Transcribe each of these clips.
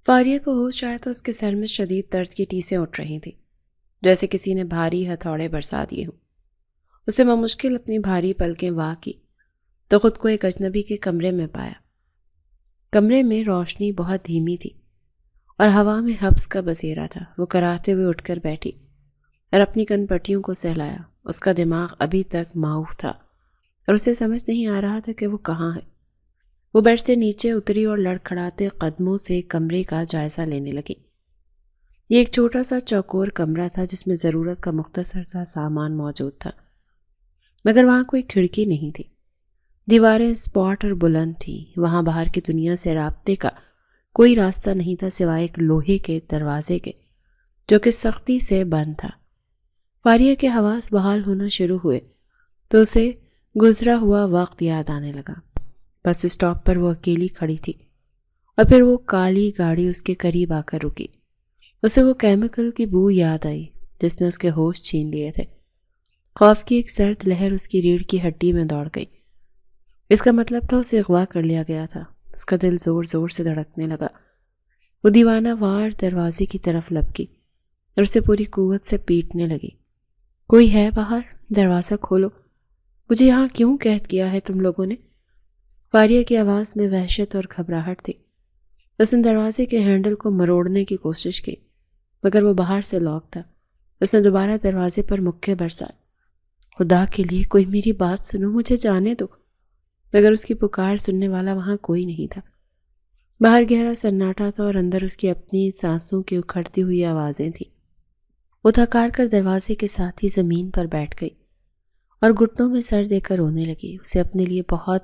فاریہ کو ہوش آیا تو اس کے سر میں شدید درد کی ٹیسیں اٹھ رہی تھیں، جیسے کسی نے بھاری ہتھوڑے برسا دیے ہوں۔ اسے بمشکل اپنی بھاری پلکیں وا کی تو خود کو ایک اجنبی کے کمرے میں پایا۔ کمرے میں روشنی بہت دھیمی تھی اور ہوا میں حبس کا بسیرا تھا۔ وہ کراہتے ہوئے اٹھ کر بیٹھی اور اپنی کن پٹیوں کو سہلایا۔ اس کا دماغ ابھی تک معوف تھا اور اسے سمجھ نہیں آ رہا تھا کہ وہ کہاں ہے۔ وہ بیڈ سے نیچے اتری اور لڑکھڑاتے قدموں سے کمرے کا جائزہ لینے لگی۔ یہ ایک چھوٹا سا چوکور کمرہ تھا جس میں ضرورت کا مختصر سا سامان موجود تھا، مگر وہاں کوئی کھڑکی نہیں تھی۔ دیواریں اسپاٹ اور بلند تھیں۔ وہاں باہر کی دنیا سے رابطے کا کوئی راستہ نہیں تھا سوائے ایک لوہے کے دروازے کے جو کہ سختی سے بند تھا۔ فاریہ کے حواس بحال ہونا شروع ہوئے تو اسے گزرا ہوا وقت یاد آنے لگا۔ بس اسٹاپ پر وہ اکیلی کھڑی تھی اور پھر وہ کالی گاڑی اس کے قریب آ کر رکی۔ اسے وہ کیمیکل کی بو یاد آئی جس نے اس کے ہوش چھین لیے تھے۔ خوف کی ایک سرد لہر اس کی ریڑھ کی ہڈی میں دوڑ گئی۔ اس کا مطلب تھا اسے اغوا کر لیا گیا تھا۔ اس کا دل زور زور سے دھڑکنے لگا۔ وہ دیوانہ وار دروازے کی طرف لپکی اور اسے پوری قوت سے پیٹنے لگی۔ کوئی ہے باہر؟ دروازہ کھولو۔ مجھے یہاں کیوں قید کیا ہے تم لوگوں نے؟ فاریہ کی آواز میں وحشت اور گھبراہٹ تھی۔ اس نے دروازے کے ہینڈل کو مروڑنے کی کوشش کی مگر وہ باہر سے لاک تھا۔ اس نے دوبارہ دروازے پر مکے برسائے۔ خدا کے لیے کوئی میری بات سنو، مجھے جانے دو۔ مگر اس کی پکار سننے والا وہاں کوئی نہیں تھا۔ باہر گہرا سناٹا تھا اور اندر اس کی اپنی سانسوں کی اکھڑتی ہوئی آوازیں تھیں۔ وہ تھکار کر دروازے کے ساتھ ہی زمین پر بیٹھ گئی اور گھٹنوں میں سر دے کر رونے لگی۔ اسے اپنے لیے بہت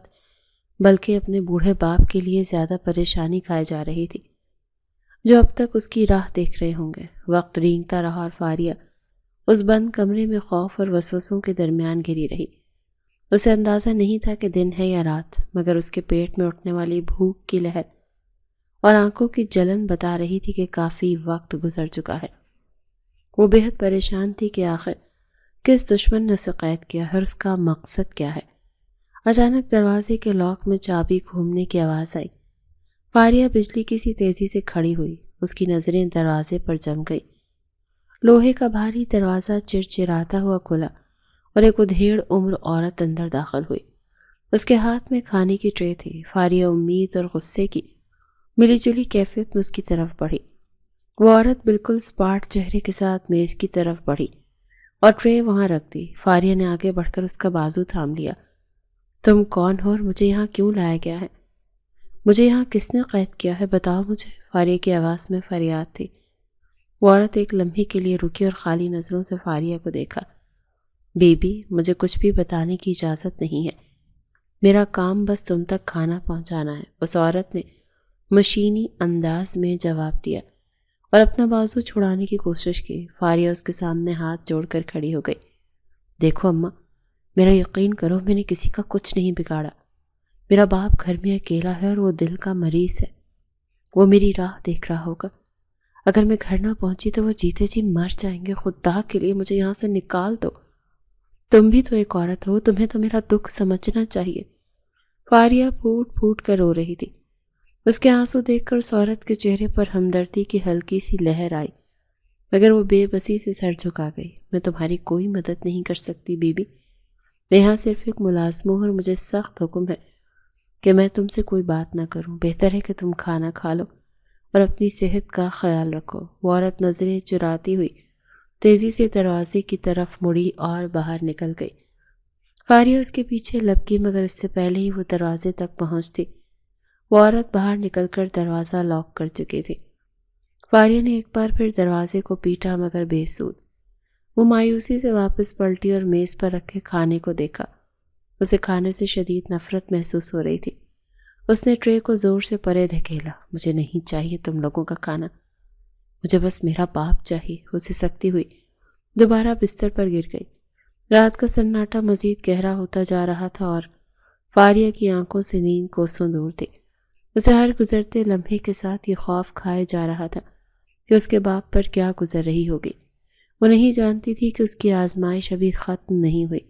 بلکہ اپنے بوڑھے باپ کے لیے زیادہ پریشانی کھائی جا رہی تھی جو اب تک اس کی راہ دیکھ رہے ہوں گے۔ وقت رینگتا رہا اور فاریہ اس بند کمرے میں خوف اور وسوسوں کے درمیان گھری رہی۔ اسے اندازہ نہیں تھا کہ دن ہے یا رات، مگر اس کے پیٹ میں اٹھنے والی بھوک کی لہر اور آنکھوں کی جلن بتا رہی تھی کہ کافی وقت گزر چکا ہے۔ وہ بے حد پریشان تھی کہ آخر کس دشمن نے اسے قید کیا ہے اور اس کا مقصد کیا ہے۔ اچانک دروازے کے لاک میں چابی گھومنے کی آواز آئی۔ فاریہ بجلی کی سی تیزی سے کھڑی ہوئی۔ اس کی نظریں دروازے پر جم گئی۔ لوہے کا بھاری دروازہ چرچراتا ہوا کھلا اور ایک ادھیڑ عمر عورت اندر داخل ہوئی۔ اس کے ہاتھ میں کھانے کی ٹرے تھی۔ فاریہ امید اور غصے کی ملی جلی کیفیت میں اس کی طرف بڑھی۔ وہ عورت بالکل سپاٹ چہرے کے ساتھ میز کی طرف بڑھی اور ٹرے وہاں رکھ دی۔ فاریہ نے آگے بڑھ کر اس کا بازو تھام لیا۔ تم کون ہو اور مجھے یہاں کیوں لایا گیا ہے؟ مجھے یہاں کس نے قید کیا ہے؟ بتاؤ مجھے۔ فاریہ کی آواز میں فریاد تھی۔ وہ عورت ایک لمحے کے لیے رکی اور خالی نظروں سے فاریہ کو دیکھا۔ بی بی، مجھے کچھ بھی بتانے کی اجازت نہیں ہے۔ میرا کام بس تم تک کھانا پہنچانا ہے، اس عورت نے مشینی انداز میں جواب دیا اور اپنا بازو چھڑانے کی کوشش کی۔ فاریہ اس کے سامنے ہاتھ جوڑ کر کھڑی ہو گئی۔ دیکھو اماں، میرا یقین کرو، میں نے کسی کا کچھ نہیں بگاڑا۔ میرا باپ گھر میں اکیلا ہے اور وہ دل کا مریض ہے۔ وہ میری راہ دیکھ رہا ہوگا۔ اگر میں گھر نہ پہنچی تو وہ جیتے جی مر جائیں گے۔ خدا کے لیے مجھے یہاں سے نکال دو۔ تم بھی تو ایک عورت ہو، تمہیں تو میرا دکھ سمجھنا چاہیے۔ فاریہ پھوٹ پھوٹ کر رو رہی تھی۔ اس کے آنسو دیکھ کر اس عورت کے چہرے پر ہمدردی کی ہلکی سی لہر آئی، مگر وہ بے بسی سے سر جھکا گئی۔ میں تمہاری کوئی مدد نہیں کر سکتی بی بی۔ میں یہاں صرف ایک ملازم ہوں اور مجھے سخت حکم ہے کہ میں تم سے کوئی بات نہ کروں۔ بہتر ہے کہ تم کھانا کھا لو اور اپنی صحت کا خیال رکھو۔ وہ عورت نظریں چراتی ہوئی تیزی سے دروازے کی طرف مڑی اور باہر نکل گئی۔ فاریہ اس کے پیچھے لپکی مگر اس سے پہلے ہی وہ دروازے تک پہنچتی وہ عورت باہر نکل کر دروازہ لاک کر چکی تھی۔ فاریہ نے ایک بار پھر دروازے کو پیٹا مگر بے سود۔ وہ مایوسی سے واپس پلٹی اور میز پر رکھے کھانے کو دیکھا۔ اسے کھانے سے شدید نفرت محسوس ہو رہی تھی۔ اس نے ٹرے کو زور سے پرے دھکیلا۔ مجھے نہیں چاہیے تم لوگوں کا کھانا، مجھے بس میرا باپ چاہیے۔ وہ سسکتی ہوئی دوبارہ بستر پر گر گئی۔ رات کا سناٹا مزید گہرا ہوتا جا رہا تھا اور فاریہ کی آنکھوں سے نیند کوسوں دور تھی۔ اسے ہر گزرتے لمحے کے ساتھ یہ خوف کھائے جا رہا تھا کہ اس کے باپ پر کیا گزر رہی ہوگی۔ وہ نہیں جانتی تھی کہ اس کی آزمائش ابھی ختم نہیں ہوئی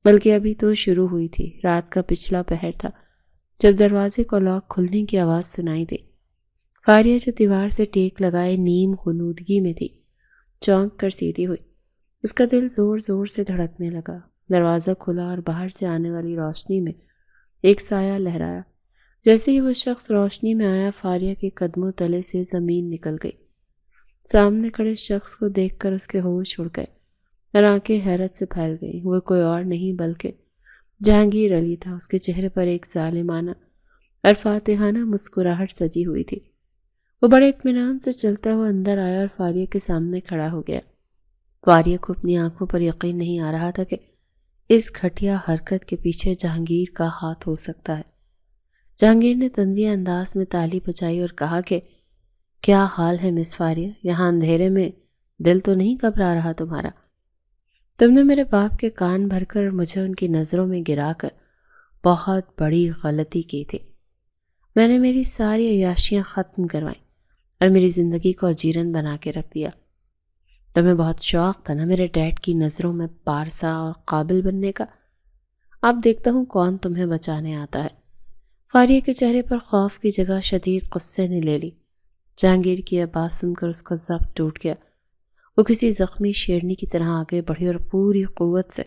بلکہ ابھی تو شروع ہوئی تھی۔ رات کا پچھلا پہر تھا جب دروازے کو لاک کھلنے کی آواز سنائی دی۔ فاریہ جو دیوار سے ٹیک لگائے نیم غنودگی میں تھی چونک کر سیدھی ہوئی۔ اس کا دل زور زور سے دھڑکنے لگا۔ دروازہ کھلا اور باہر سے آنے والی روشنی میں ایک سایہ لہرایا۔ جیسے ہی وہ شخص روشنی میں آیا، فاریہ کے قدموں تلے سے زمین نکل گئی۔ سامنے کھڑے شخص کو دیکھ کر اس کے ہوش اڑ گئے اور آنکھیں حیرت سے پھیل گئیں۔ وہ کوئی اور نہیں بلکہ جہانگیر علی تھا۔ اس کے چہرے پر ایک ظالمانہ اور فاتحانہ مسکراہٹ سجی ہوئی تھی۔ وہ بڑے اطمینان سے چلتا ہوا اندر آیا اور فاریہ کے سامنے کھڑا ہو گیا۔ فاریہ کو اپنی آنکھوں پر یقین نہیں آ رہا تھا کہ اس گھٹیا حرکت کے پیچھے جہانگیر کا ہاتھ ہو سکتا ہے۔ جہانگیر نے طنزیہ انداز میں تالی بجائی اور کہا کہ کیا حال ہے مس فاریہ؟ یہاں اندھیرے میں دل تو نہیں گھبرا رہا تمہارا؟ تم نے میرے باپ کے کان بھر کر مجھے ان کی نظروں میں گرا کر بہت بڑی غلطی کی تھی۔ میں نے میری ساری عیاشیاں ختم کروائیں اور میری زندگی کو اجیرن بنا کے رکھ دیا۔ تمہیں بہت شوق تھا نا میرے ڈیڈ کی نظروں میں پارسا اور قابل بننے کا۔ اب دیکھتا ہوں کون تمہیں بچانے آتا ہے۔ فاریہ کے چہرے پر خوف کی جگہ شدید غصے نے لے لی۔ جہانگیر کی یہ بات سن کر اس کا ضبط ٹوٹ گیا۔ وہ کسی زخمی شیرنی کی طرح آگے بڑھی اور پوری قوت سے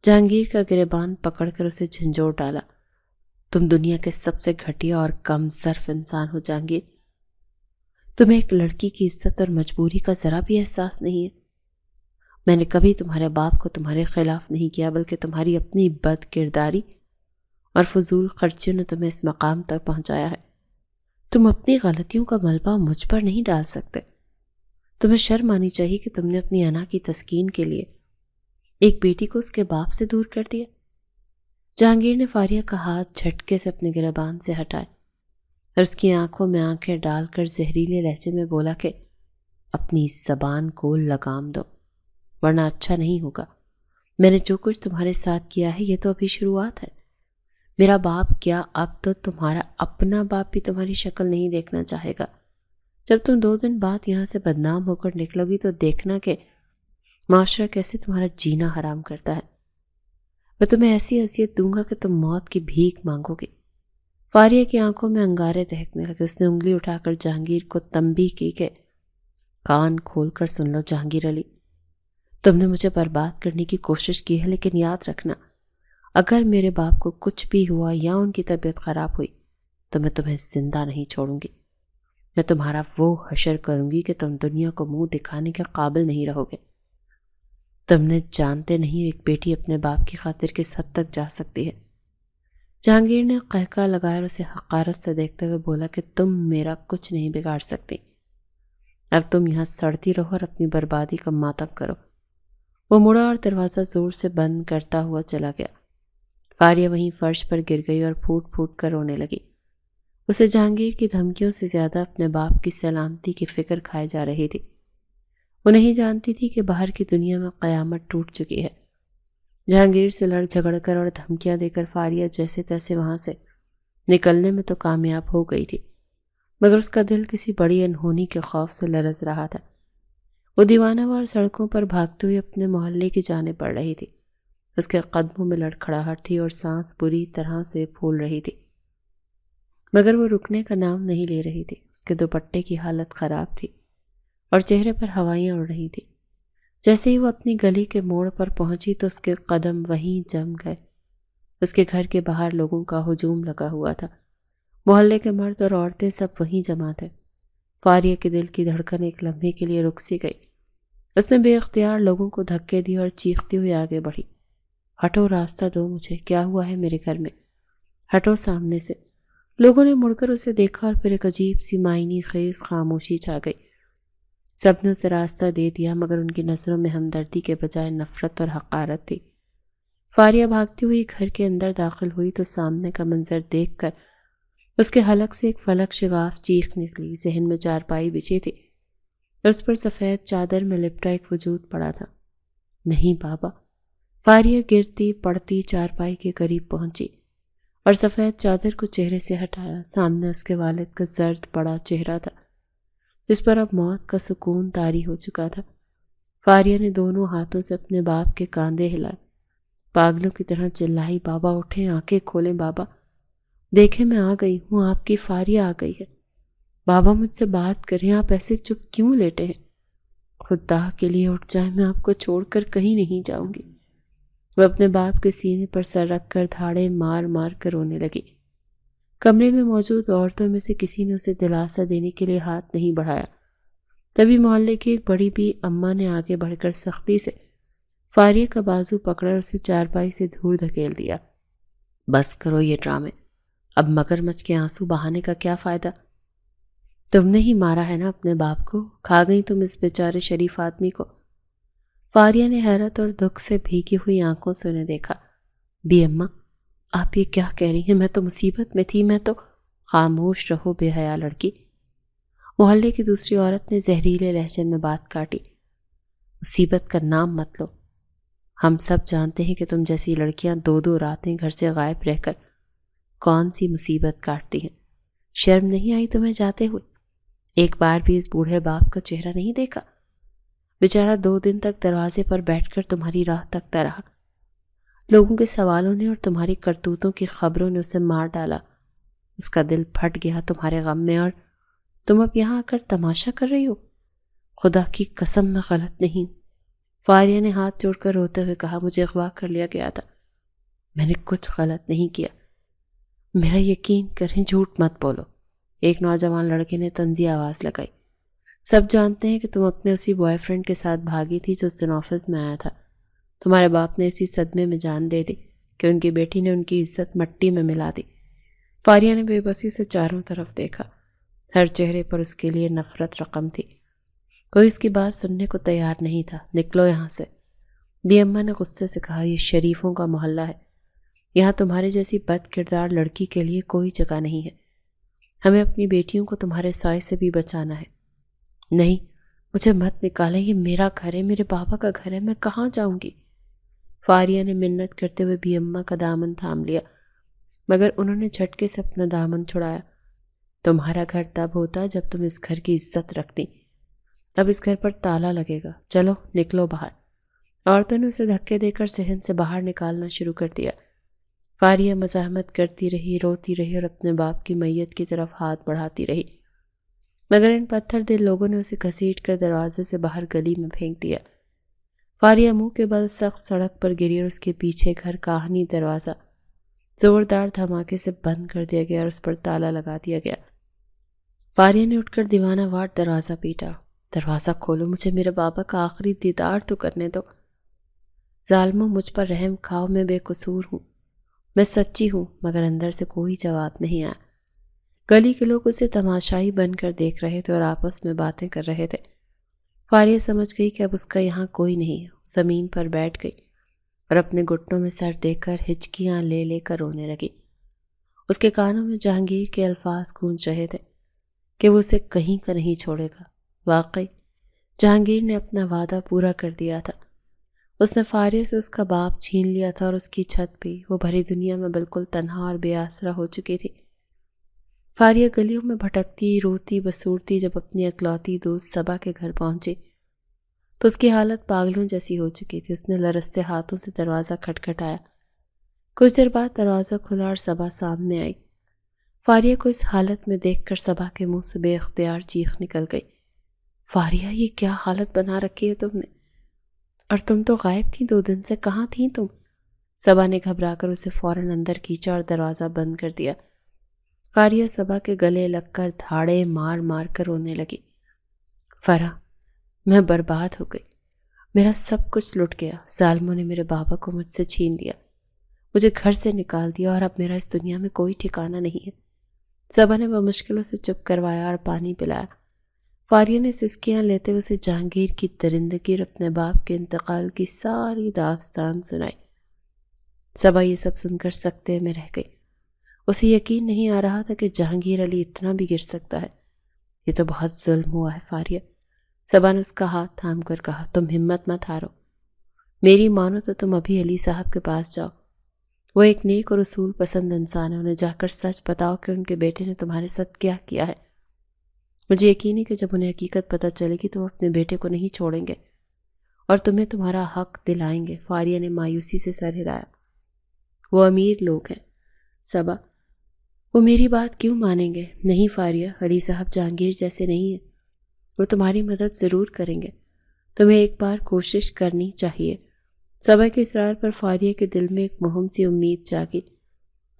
جہانگیر کا گریبان پکڑ کر اسے جھنجھوڑ ڈالا۔ تم دنیا کے سب سے گھٹیا اور کم ظرف انسان ہو جہانگیر۔ تمہیں ایک لڑکی کی عزت اور مجبوری کا ذرا بھی احساس نہیں ہے۔ میں نے کبھی تمہارے باپ کو تمہارے خلاف نہیں کیا، بلکہ تمہاری اپنی بد کرداری اور فضول خرچیوں نے تمہیں اس مقام تک پہنچایا ہے۔ تم اپنی غلطیوں کا ملبہ مجھ پر نہیں ڈال سکتے۔ تمہیں شرم آنی چاہیے کہ تم نے اپنی انا کی تسکین کے لیے ایک بیٹی کو اس کے باپ سے دور کر دیا۔ جہانگیر نے فاریہ کا ہاتھ جھٹکے سے اپنے گریبان سے ہٹائے اور اس کی آنکھوں میں آنکھیں ڈال کر زہریلے لہجے میں بولا کہ اپنی زبان کو لگام دو ورنہ اچھا نہیں ہوگا۔ میں نے جو کچھ تمہارے ساتھ کیا ہے یہ تو ابھی شروعات ہے۔ میرا باپ کیا، اب تو تمہارا اپنا باپ بھی تمہاری شکل نہیں دیکھنا چاہے گا۔ جب تم 2 دن بعد یہاں سے بدنام ہو کر نکلو گی تو دیکھنا کہ معاشرہ کیسے تمہارا جینا حرام کرتا ہے۔ میں تمہیں ایسی اذیت دوں گا کہ تم موت کی بھیک مانگو گے۔ فاریہ کی آنکھوں میں انگارے دہکنے لگے۔ اس نے انگلی اٹھا کر جہانگیر کو تنبیہ کی کہ کان کھول کر سن لو جہانگیر علی، تم نے مجھے برباد کرنے کی کوشش کی ہے، لیکن یاد رکھنا اگر میرے باپ کو کچھ بھی ہوا یا ان کی طبیعت خراب ہوئی تو میں تمہیں زندہ نہیں چھوڑوں گی۔ میں تمہارا وہ حشر کروں گی کہ تم دنیا کو منہ دکھانے کے قابل نہیں رہو گے۔ تم نے جانتے نہیں ایک بیٹی اپنے باپ کی خاطر کس حد تک جا سکتی ہے۔ جہانگیر نے قہقہ لگایا اور اسے حقارت سے دیکھتے ہوئے بولا کہ تم میرا کچھ نہیں بگاڑ سکتی۔ اب تم یہاں سڑتی رہو اور اپنی بربادی کا ماتم کرو۔ وہ مڑا اور دروازہ زور سے بند کرتا ہوا چلا گیا۔ فاریہ وہیں فرش پر گر گئی اور پھوٹ پھوٹ کر رونے لگی۔ اسے جہانگیر کی دھمکیوں سے زیادہ اپنے باپ کی سلامتی کی فکر کھائے جا رہی تھی۔ وہ نہیں جانتی تھی کہ باہر کی دنیا میں قیامت ٹوٹ چکی ہے۔ جہانگیر سے لڑ جھگڑ کر اور دھمکیاں دے کر فاریہ جیسے تیسے وہاں سے نکلنے میں تو کامیاب ہو گئی تھی، مگر اس کا دل کسی بڑی انہونی کے خوف سے لرز رہا تھا۔ وہ دیوانہ وار سڑکوں پر بھاگتے ہوئے اپنے محلے کی جانب بڑھ رہی تھی۔ اس کے قدموں میں لڑکھڑاہٹ تھی اور سانس بری طرح سے پھول رہی تھی، مگر وہ رکنے کا نام نہیں لے رہی تھی۔ اس کے دوپٹے کی حالت خراب تھی اور چہرے پر ہوائیاں اڑ رہی تھیں۔ جیسے ہی وہ اپنی گلی کے موڑ پر پہنچی تو اس کے قدم وہیں جم گئے۔ اس کے گھر کے باہر لوگوں کا ہجوم لگا ہوا تھا۔ محلے کے مرد اور عورتیں سب وہیں جمع تھے۔ فاریہ کے دل کی دھڑکن ایک لمحے کے لیے رک سی گئی۔ اس نے بے اختیار لوگوں کو دھکے دیے اور چیختی ہوئی آگے بڑھی۔ ہٹو، راستہ دو مجھے، کیا ہوا ہے میرے گھر میں؟ ہٹو سامنے سے۔ لوگوں نے مڑ کر اسے دیکھا اور پھر ایک عجیب سی معنی خیز خاموشی چھا گئی۔ سب نے اسے راستہ دے دیا، مگر ان کی نظروں میں ہمدردی کے بجائے نفرت اور حقارت تھی۔ فاریہ بھاگتی ہوئی گھر کے اندر داخل ہوئی تو سامنے کا منظر دیکھ کر اس کے حلق سے ایک فلک شگاف چیخ نکلی۔ ذہن میں چارپائی بچھی تھی اور اس پر سفید چادر میں لپٹا ایک وجود پڑا تھا۔ نہیں بابا۔ فاریہ گرتی پڑتی چارپائی کے قریب پہنچی اور سفید چادر کو چہرے سے ہٹایا۔ سامنے اس کے والد کا زرد بڑا چہرہ تھا جس پر اب موت کا سکون طاری ہو چکا تھا۔ فاریہ نے دونوں ہاتھوں سے اپنے باپ کے کاندھے ہلائے، پاگلوں کی طرح چلائی، بابا اٹھیں، آنکھیں کھولیں بابا، دیکھیں میں آ گئی ہوں، آپ کی فاریہ آ گئی ہے۔ بابا مجھ سے بات کریں، آپ ایسے چپ کیوں لیٹے ہیں؟ خدا کے لیے اٹھ جائیں، میں آپ کو چھوڑ کر کہیں نہیں جاؤں گی۔ وہ اپنے باپ کے سینے پر سر رکھ کر دھاڑے مار مار کر رونے لگی۔ کمرے میں موجود عورتوں میں سے کسی نے اسے دلاسا دینے کے لیے ہاتھ نہیں بڑھایا۔ تبھی محلے کی ایک بڑی بھی اماں نے آگے بڑھ کر سختی سے فاریہ کا بازو پکڑا اور اسے چارپائی سے دور دھکیل دیا۔ بس کرو یہ ڈرامے، اب مگرمچھ کے آنسو بہانے کا کیا فائدہ؟ تم نے ہی مارا ہے نا اپنے باپ کو، کھا گئی تم اس بیچارے شریف آدمی کو۔ فاریہ نے حیرت اور دکھ سے بھیگی ہوئی آنکھوں سے انہیں دیکھا۔ بی اماں، آپ یہ کیا کہہ رہی ہیں؟ میں تو مصیبت میں تھی، میں تو… خاموش رہو بے حیا لڑکی، محلے کی دوسری عورت نے زہریلے لہجے میں بات کاٹی۔ مصیبت کا نام مت لو، ہم سب جانتے ہیں کہ تم جیسی لڑکیاں 2 راتیں گھر سے غائب رہ کر کون سی مصیبت کاٹتی ہیں۔ شرم نہیں آئی تمہیں جاتے ہوئے؟ ایک بار بھی اس بوڑھے باپ کا چہرہ نہیں دیکھا؟ بیچارہ 2 دن تک دروازے پر بیٹھ کر تمہاری راہ تکتا رہا۔ لوگوں کے سوالوں نے اور تمہاری کرتوتوں کی خبروں نے اسے مار ڈالا۔ اس کا دل پھٹ گیا تمہارے غم میں، اور تم اب یہاں آ کر تماشا کر رہی ہو؟ خدا کی قسم میں غلط نہیں۔ فاریہ نے ہاتھ جوڑ کر روتے ہوئے کہا، مجھے اغوا کر لیا گیا تھا، میں نے کچھ غلط نہیں کیا، میرا یقین کریں، جھوٹ مت بولو۔ ایک نوجوان لڑکے نے طنزی آواز لگائی۔ سب جانتے ہیں کہ تم اپنے اسی بوائے فرینڈ کے ساتھ بھاگی تھی جو اس دن آفس میں آیا تھا۔ تمہارے باپ نے اسی صدمے میں جان دے دی کہ ان کی بیٹی نے ان کی عزت مٹی میں ملا دی۔ فاریہ نے بے بسی سے چاروں طرف دیکھا، ہر چہرے پر اس کے لیے نفرت رقم تھی۔ کوئی اس کی بات سننے کو تیار نہیں تھا۔ نکلو یہاں سے، بی اماں نے غصے سے کہا، یہ شریفوں کا محلہ ہے، یہاں تمہارے جیسی بد کردار لڑکی کے لیے کوئی جگہ نہیں ہے۔ ہمیں اپنی بیٹیوں کو تمہارے سائے سے بھی بچانا ہے۔ نہیں، مجھے مت نکالیں، یہ میرا گھر ہے، میرے بابا کا گھر ہے، میں کہاں جاؤں گی؟ فاریہ نے منت کرتے ہوئے بی اماں کا دامن تھام لیا، مگر انہوں نے جھٹکے سے اپنا دامن چھڑایا۔ تمہارا گھر تب ہوتا جب تم اس گھر کی عزت رکھتی، اب اس گھر پر تالا لگے گا، چلو نکلو باہر۔ عورتوں نے اسے دھکے دے کر صحن سے باہر نکالنا شروع کر دیا۔ فاریہ مزاحمت کرتی رہی، روتی رہی اور اپنے باپ کی میت کی طرف ہاتھ بڑھاتی رہی، مگر ان پتھر دل لوگوں نے اسے گھسیٹ کر دروازے سے باہر گلی میں پھینک دیا۔ فاریہ منہ کے بل سخت سڑک پر گری اور اس کے پیچھے گھر کا آہنی دروازہ زوردار دھماکے سے بند کر دیا گیا اور اس پر تالا لگا دیا گیا۔ فاریہ نے اٹھ کر دیوانہ وار دروازہ پیٹا۔ دروازہ کھولو، مجھے میرے بابا کا آخری دیدار تو کرنے دو۔ ظالموں، مجھ پر رحم کھاؤ، میں بے قصور ہوں، میں سچی ہوں، مگر اندر سے کوئی جواب نہیں آیا۔ گلی کے لوگ اسے تماشائی بن کر دیکھ رہے تھے اور آپس میں باتیں کر رہے تھے۔ فاریہ سمجھ گئی کہ اب اس کا یہاں کوئی نہیں ہے، زمین پر بیٹھ گئی اور اپنے گھٹنوں میں سر دے کر ہچکیاں لے لے کر رونے لگی۔ اس کے کانوں میں جہانگیر کے الفاظ گونج رہے تھے کہ وہ اسے کہیں کا نہیں چھوڑے گا۔ واقعی جہانگیر نے اپنا وعدہ پورا کر دیا تھا۔ اس نے فاریہ سے اس کا باپ چھین لیا تھا اور اس کی چھت بھی، وہ بھری دنیا میں بالکل تنہا اور بے آسرا ہو چکی تھی۔ فاریہ گلیوں میں بھٹکتی، روتی بسورتی جب اپنی اکلوتی دوست صبا کے گھر پہنچی تو اس کی حالت پاگلوں جیسی ہو چکی تھی۔ اس نے لرزتے ہاتھوں سے دروازہ کھٹکھٹایا۔ کچھ دیر بعد دروازہ کھلا اور صبا سامنے آئی۔ فاریہ کو اس حالت میں دیکھ کر صبا کے منہ سے بے اختیار چیخ نکل گئی، فاریہ، یہ کیا حالت بنا رکھی ہے تم نے؟ اور تم تو غائب تھی 2 دن سے، کہاں تھیں تم؟ صبا نے گھبرا کر اسے فوراً اندر کھینچا اور دروازہ بند کر دیا۔ فاریہ صبا کے گلے لگ کر دھاڑے مار مار کر رونے لگی۔ فرح، میں برباد ہو گئی، میرا سب کچھ لٹ گیا، ظالموں نے میرے بابا کو مجھ سے چھین لیا، مجھے گھر سے نکال دیا اور اب میرا اس دنیا میں کوئی ٹھکانہ نہیں ہے۔ صبا نے بمشکل سے چپ کروایا اور پانی پلایا۔ فاریہ نے سسکیاں لیتے ہوئے اسے جہانگیر کی درندگی اور اپنے باپ کے انتقال کی ساری داستان سنائی۔ صبا یہ سب سن کر سکتے میں رہ گئی۔ اسے یقین نہیں آ رہا تھا کہ جہانگیر علی اتنا بھی گر سکتا ہے۔ یہ تو بہت ظلم ہوا ہے فاریہ۔ صبا نے اس کا ہاتھ تھام کر کہا، تم ہمت مت ہارو، میری مانو تو تم ابھی علی صاحب کے پاس جاؤ، وہ ایک نیک اور اصول پسند انسان ہے، انہیں جا کر سچ بتاؤ کہ ان کے بیٹے نے تمہارے ساتھ کیا کیا ہے۔ مجھے یقین ہے کہ جب انہیں حقیقت پتہ چلے گی تو وہ اپنے بیٹے کو نہیں چھوڑیں گے اور تمہیں تمہارا حق دلائیں گے۔ فاریہ نے مایوسی سے سر ہلایا۔ وہ امیر لوگ ہیں صبا، وہ میری بات کیوں مانیں گے؟ نہیں فاریہ، علی صاحب جہانگیر جیسے نہیں ہیں، وہ تمہاری مدد ضرور کریں گے، تمہیں ایک بار کوشش کرنی چاہیے۔ صبا کے اصرار پر فاریہ کے دل میں ایک مہم سی امید جاگی۔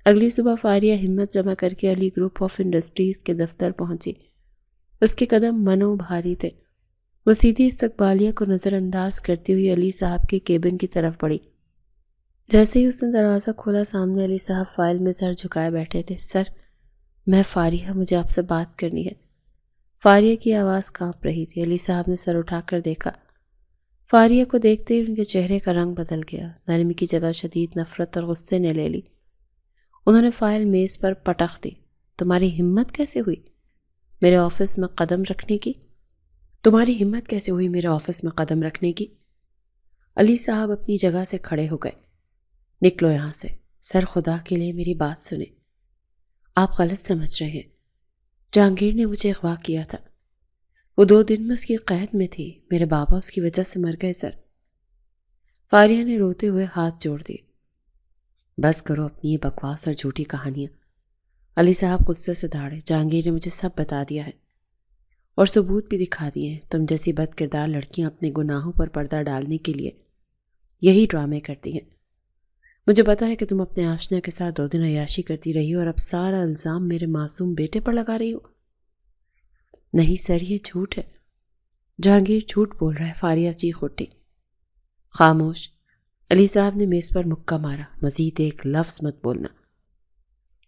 اگلی صبح فاریہ ہمت جمع کر کے علی گروپ آف انڈسٹریز کے دفتر پہنچی۔ اس کے قدم منو بھاری تھے۔ وہ سیدھی استقبالیہ کو نظر انداز کرتی ہوئی علی صاحب کے کیبن کی طرف بڑھی۔ جیسے ہی اس نے دروازہ کھولا، سامنے علی صاحب فائل میں سر جھکائے بیٹھے تھے۔ سر، میں فاریہ، مجھے آپ سے بات کرنی ہے۔ فاریہ کی آواز کانپ رہی تھی۔ علی صاحب نے سر اٹھا کر دیکھا۔ فاریہ کو دیکھتے ہی ان کے چہرے کا رنگ بدل گیا۔ نرمی کی جگہ شدید نفرت اور غصے نے لے لی۔ انہوں نے فائل میز پر پٹخ دی۔ تمہاری ہمت کیسے ہوئی میرے آفس میں قدم رکھنے کی؟ تمہاری ہمت کیسے ہوئی میرے آفس میں قدم رکھنے کی؟ علی صاحب اپنی جگہ سے کھڑے ہو گئے۔ نکلو یہاں سے۔ سر، خدا کے لیے میری بات سنیں۔ آپ غلط سمجھ رہے ہیں۔ جہانگیر نے مجھے اغوا کیا تھا۔ وہ 2 دن میں اس کی قید میں تھی۔ میرے بابا اس کی وجہ سے مر گئے سر۔ فاریہ نے روتے ہوئے ہاتھ جوڑ دیے۔ بس کرو اپنی یہ بکواس اور جھوٹی کہانیاں۔ علی صاحب غصے سے دھاڑے۔ جہانگیر نے مجھے سب بتا دیا ہے اور ثبوت بھی دکھا دیے ہیں۔ تم جیسی بد کردار لڑکیاں اپنے گناہوں پر پردہ ڈالنے کے لیے یہی ڈرامے کرتی ہیں۔ مجھے پتا ہے کہ تم اپنے آشنا کے ساتھ 2 دن عیاشی کرتی رہی ہو اور اب سارا الزام میرے معصوم بیٹے پر لگا رہی ہو۔ نہیں سر، یہ جھوٹ ہے۔ جہانگیر جھوٹ بول رہا ہے، فاریہ چیخ اٹھی۔ خاموش۔ علی صاحب نے میز پر مکہ مارا۔ مزید ایک لفظ مت بولنا۔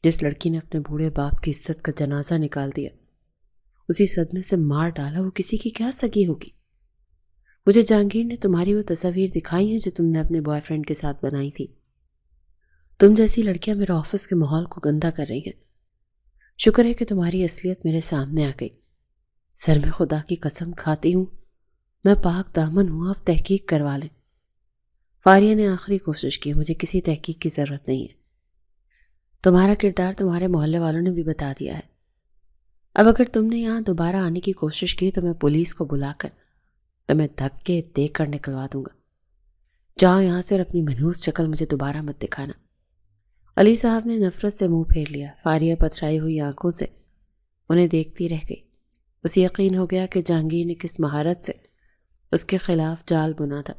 جس لڑکی نے اپنے بوڑھے باپ کی عزت کا جنازہ نکال دیا، اسی صدمے سے مار ڈالا، وہ کسی کی کیا سگی ہوگی؟ مجھے جہانگیر نے تمہاری وہ تصاویر دکھائی ہیں جو تم نے اپنے بوائے فرینڈ کے ساتھ بنائی تھی۔ تم جیسی لڑکیاں میرے آفس کے ماحول کو گندا کر رہی ہیں۔ شکر ہے کہ تمہاری اصلیت میرے سامنے آ گئی۔ سر، میں خدا کی قسم کھاتی ہوں، میں پاک دامن ہوں، آپ تحقیق کروا لیں۔ فاریہ نے آخری کوشش کی۔ مجھے کسی تحقیق کی ضرورت نہیں ہے۔ تمہارا کردار تمہارے محلے والوں نے بھی بتا دیا ہے۔ اب اگر تم نے یہاں دوبارہ آنے کی کوشش کی تو میں پولیس کو بلا کر تمہیں دھکے دے کر نکلوا دوں گا۔ جاؤ یہاں سے اور اپنی منحوس شکل مجھے دوبارہ مت دکھانا۔ علی صاحب نے نفرت سے منہ پھیر لیا۔ فاریہ پتھرائی ہوئی آنکھوں سے انہیں دیکھتی رہ گئی۔ اسے یقین ہو گیا کہ جہانگیر نے کس مہارت سے اس کے خلاف جال بنا تھا۔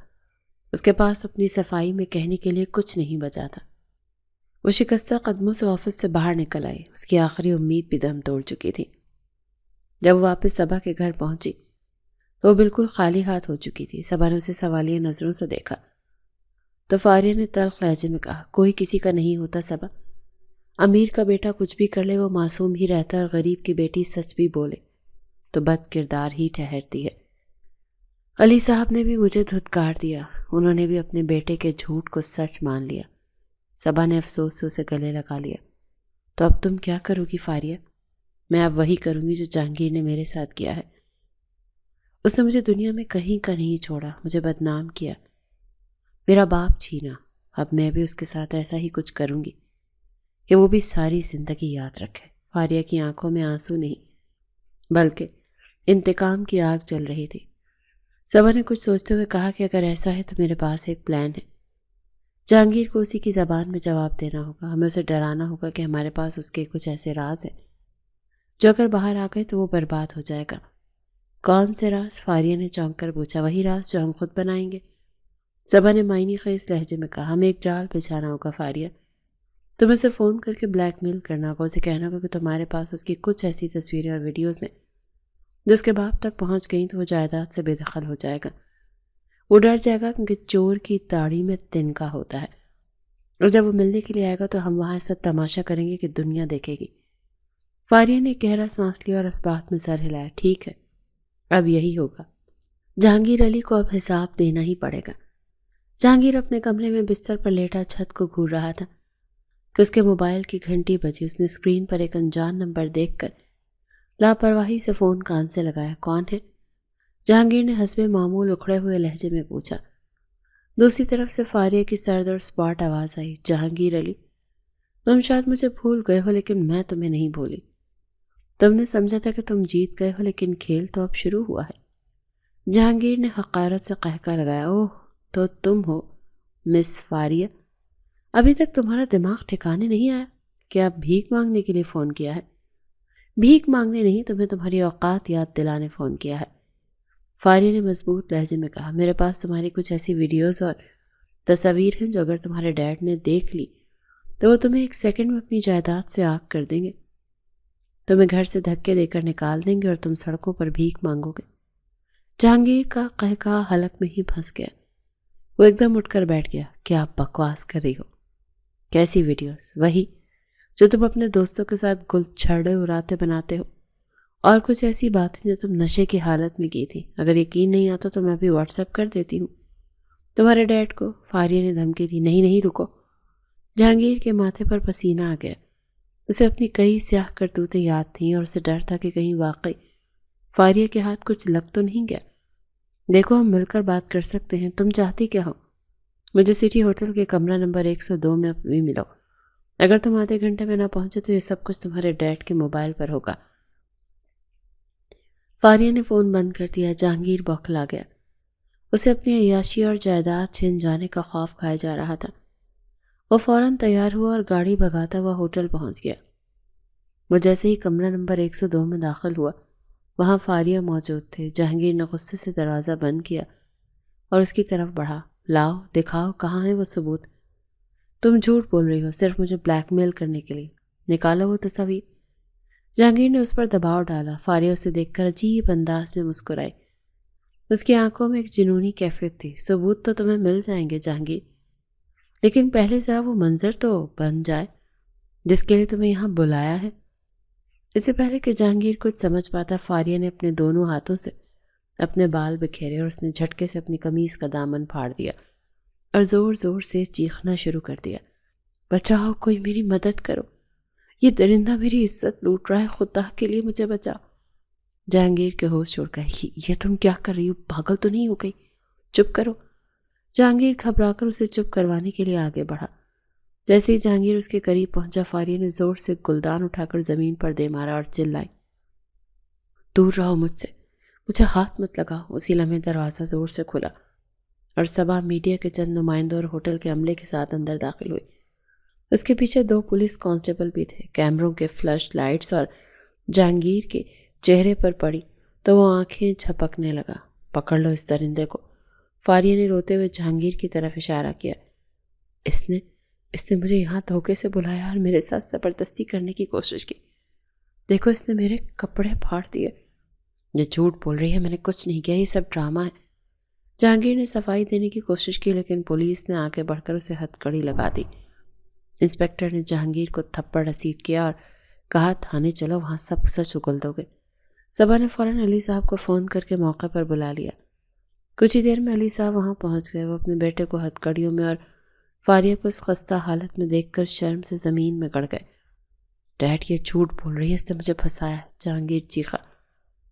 اس کے پاس اپنی صفائی میں کہنے کے لیے کچھ نہیں بچا تھا۔ وہ شکستہ قدموں سے آفس سے باہر نکل آئی۔ اس کی آخری امید بھی دم توڑ چکی تھی۔ جب وہ واپس صبا کے گھر پہنچی تو وہ بالکل خالی ہاتھ ہو چکی تھی۔ صبا نے اسے سوالیہ نظروں سے دیکھا تو فاریہ نے تلخ لہجے میں کہا، کوئی کسی کا نہیں ہوتا صبا۔ امیر کا بیٹا کچھ بھی کر لے وہ معصوم ہی رہتا ہے، اور غریب کی بیٹی سچ بھی بولے تو بد کردار ہی ٹھہرتی ہے۔ علی صاحب نے بھی مجھے دھتکار دیا۔ انہوں نے بھی اپنے بیٹے کے جھوٹ کو سچ مان لیا۔ صبا نے افسوس سے اسے گلے لگا لیا۔ تو اب تم کیا کرو گی فاریہ؟ میں اب وہی کروں گی جو جہانگیر نے میرے ساتھ کیا ہے۔ اس نے مجھے دنیا میں کہیں کا نہیں چھوڑا، مجھے بدنام کیا، میرا باپ چھینا۔ اب میں بھی اس کے ساتھ ایسا ہی کچھ کروں گی کہ وہ بھی ساری زندگی یاد رکھے۔ فاریہ کی آنکھوں میں آنسو نہیں بلکہ انتقام کی آگ جل رہی تھی۔ صبا نے کچھ سوچتے ہوئے کہا کہ اگر ایسا ہے تو میرے پاس ایک پلان ہے۔ جہانگیر کو اسی کی زبان میں جواب دینا ہوگا۔ ہمیں اسے ڈرانا ہوگا کہ ہمارے پاس اس کے کچھ ایسے راز ہیں جو اگر باہر آ گئے تو وہ برباد ہو جائے گا۔ کون سے راز؟ فاریہ نے چونک کر پوچھا۔ وہی راز جو ہم خود بنائیں گے، صبا نے معنی خیز لہجے میں کہا۔ ہمیں ایک جال بچھانا ہوگا فاریہ۔ تمہیں اسے فون کر کے بلیک میل کرنا ہوگا، اسے کہنا ہوگا کہ تمہارے پاس اس کی کچھ ایسی تصویریں اور ویڈیوز ہیں جو اس کے باپ تک پہنچ گئیں تو وہ جائیداد سے بے دخل ہو جائے گا۔ وہ ڈر جائے گا کیونکہ چور کی داڑھی میں تنکا ہوتا ہے، اور جب وہ ملنے کے لیے آئے گا تو ہم وہاں ایسا تماشا کریں گے کہ دنیا دیکھے گی۔ فاریہ نے گہرا سانس لیا اور اس بات میں سر ہلایا۔ ٹھیک ہے، اب یہی ہوگا۔ جہانگیر علی کو اب حساب دینا ہی پڑے گا۔ جہانگیر اپنے کمرے میں بستر پر لیٹا چھت کو گھور رہا تھا کہ اس کے موبائل کی گھنٹی بجی۔ اس نے اسکرین پر ایک انجان نمبر دیکھ کر لاپرواہی سے فون کان سے لگایا۔ کون ہے؟ جہانگیر نے حسب معمول اکھڑے ہوئے لہجے میں پوچھا۔ دوسری طرف سے فاریہ کی سرد اور سپاٹ آواز آئی۔ جہانگیر علی، تم شاید مجھے بھول گئے ہو لیکن میں تمہیں نہیں بھولی۔ تم نے سمجھا تھا کہ تم جیت گئے ہو لیکن کھیل تو اب شروع ہوا ہے۔ جہانگیر نے حقارت سے قہقہ لگایا۔ اوہ، تو تم ہو مس فاریہ؟ ابھی تک تمہارا دماغ ٹھکانے نہیں آیا؟ کیا بھیک مانگنے کے لیے فون کیا ہے؟ بھیک مانگنے نہیں، تمہیں تمہاری اوقات یاد دلانے فون کیا ہے، فاریہ نے مضبوط لہجے میں کہا۔ میرے پاس تمہاری کچھ ایسی ویڈیوز اور تصاویر ہیں جو اگر تمہارے ڈیڈ نے دیکھ لی تو وہ تمہیں 1 سیکنڈ میں اپنی جائیداد سے آگ کر دیں گے، تمہیں گھر سے دھکے دے کر نکال دیں گے اور تم سڑکوں پر بھیک مانگو گے۔ جہانگیر کا قہقہا حلق میں ہی پھنس گیا۔ وہ ایک دم اٹھ کر بیٹھ گیا۔ کیا بکواس کر رہی ہو؟ کیسی ویڈیوز؟ وہی جو تم اپنے دوستوں کے ساتھ گل چھڑے اڑاتے بناتے ہو، اور کچھ ایسی باتیں جو تم نشے کی حالت میں کی تھی۔ اگر یقین نہیں آتا تو میں ابھی واٹس ایپ کر دیتی ہوں تمہارے ڈیڈ کو، فاریہ نے دھمکی دی۔ نہیں رکو۔ جہانگیر کے ماتھے پر پسینہ آ گیا۔ اسے اپنی کئی سیاہ کرتوتیں یاد تھیں اور اسے ڈر تھا کہ کہیں واقعی فاریہ کے ہاتھ کچھ لگ تو نہیں گیا۔ دیکھو، ہم مل کر بات کر سکتے ہیں، تم چاہتی کیا ہو؟ مجھے سٹی ہوٹل کے کمرہ نمبر 102 میں ابھی ملو۔ اگر تم آدھے گھنٹے میں نہ پہنچے تو یہ سب کچھ تمہارے ڈیڈ کے موبائل پر ہوگا۔ فاریہ نے فون بند کر دیا۔ جہانگیر بوکھلا گیا۔ اسے اپنی عیاشی اور جائیداد چھن جانے کا خوف کھائے جا رہا تھا۔ وہ فوراً تیار ہوا اور گاڑی بھگاتا ہوا ہوٹل پہنچ گیا۔ وہ جیسے ہی کمرہ نمبر 102 میں داخل ہوا، وہاں فاریہ موجود تھے۔ جہانگیر نے غصے سے دروازہ بند کیا اور اس کی طرف بڑھا۔ لاؤ، دکھاؤ، کہاں ہے وہ ثبوت؟ تم جھوٹ بول رہی ہو صرف مجھے بلیک میل کرنے کے لیے۔ نکالو وہ تصاویر۔ جہانگیر نے اس پر دباؤ ڈالا۔ فاریہ اسے دیکھ کر عجیب انداز میں مسکرائی۔ اس کی آنکھوں میں ایک جنونی کیفیت تھی۔ ثبوت تو تمہیں مل جائیں گے جہانگیر، لیکن پہلے ذرا وہ منظر تو بن جائے جس کے لیے تمہیں یہاں بلایا ہے۔ اس سے پہلے کہ جہانگیر کچھ سمجھ پاتا، فاریہ نے اپنے دونوں ہاتھوں سے اپنے بال بکھیرے اور اس نے جھٹکے سے اپنی قمیض کا دامن پھاڑ دیا اور زور زور سے چیخنا شروع کر دیا۔ بچاؤ، کوئی میری مدد کرو، یہ درندہ میری عزت لوٹ رہا ہے، خدا کے لیے مجھے بچاؤ۔ جہانگیر کے ہوش اڑ گئے۔ یہ تم کیا کر رہی ہو؟ پاگل تو نہیں ہو گئی؟ چپ کرو۔ جہانگیر گھبرا کر اسے چپ کروانے کے لیے آگے بڑھا۔ جیسے ہی جہانگیر اس کے قریب پہنچا، فاریہ نے زور سے گلدان اٹھا کر زمین پر دے مارا اور چلائی، دور رہو مجھ سے، مجھے ہاتھ مت لگاؤ۔ اسی لمحے دروازہ زور سے کھلا اور صبا میڈیا کے چند نمائندوں اور ہوٹل کے عملے کے ساتھ اندر داخل ہوئی۔ اس کے پیچھے 2 پولیس کانسٹیبل بھی تھے۔ کیمروں کے فلش لائٹس اور جہانگیر کے چہرے پر پڑی تو وہ آنکھیں جھپکنے لگا۔ پکڑ لو اس درندے کو، فاریہ نے روتے ہوئے جہانگیر کی طرف اشارہ کیا۔ اس نے مجھے یہاں دھوکے سے بلایا اور میرے ساتھ زبردستی کرنے کی کوشش کی۔ دیکھو، اس نے میرے کپڑے پھاڑ دیے۔ یہ جھوٹ بول رہی ہے، میں نے کچھ نہیں کیا، یہ سب ڈرامہ ہے۔ جہانگیر نے صفائی دینے کی کوشش کی، لیکن پولیس نے آگے بڑھ کر اسے ہتھکڑی لگا دی۔ انسپکٹر نے جہانگیر کو تھپڑ رسید کیا اور کہا، تھانے چلو، وہاں سب سچ اگل دو گے۔ صبا نے فوراً علی صاحب کو فون کر کے موقع پر بلا لیا۔ کچھ ہی دیر میں علی صاحب وہاں پہنچ گئے۔ وہ اپنے بیٹے کو ہتھکڑیوں میں اور فاریہ کو اس خستہ حالت میں دیکھ کر شرم سے زمین میں گڑ گئے۔ ڈیڈ، یہ جھوٹ بول رہی ہے، اس نے مجھے پھنسایا، جہانگیر چیخا۔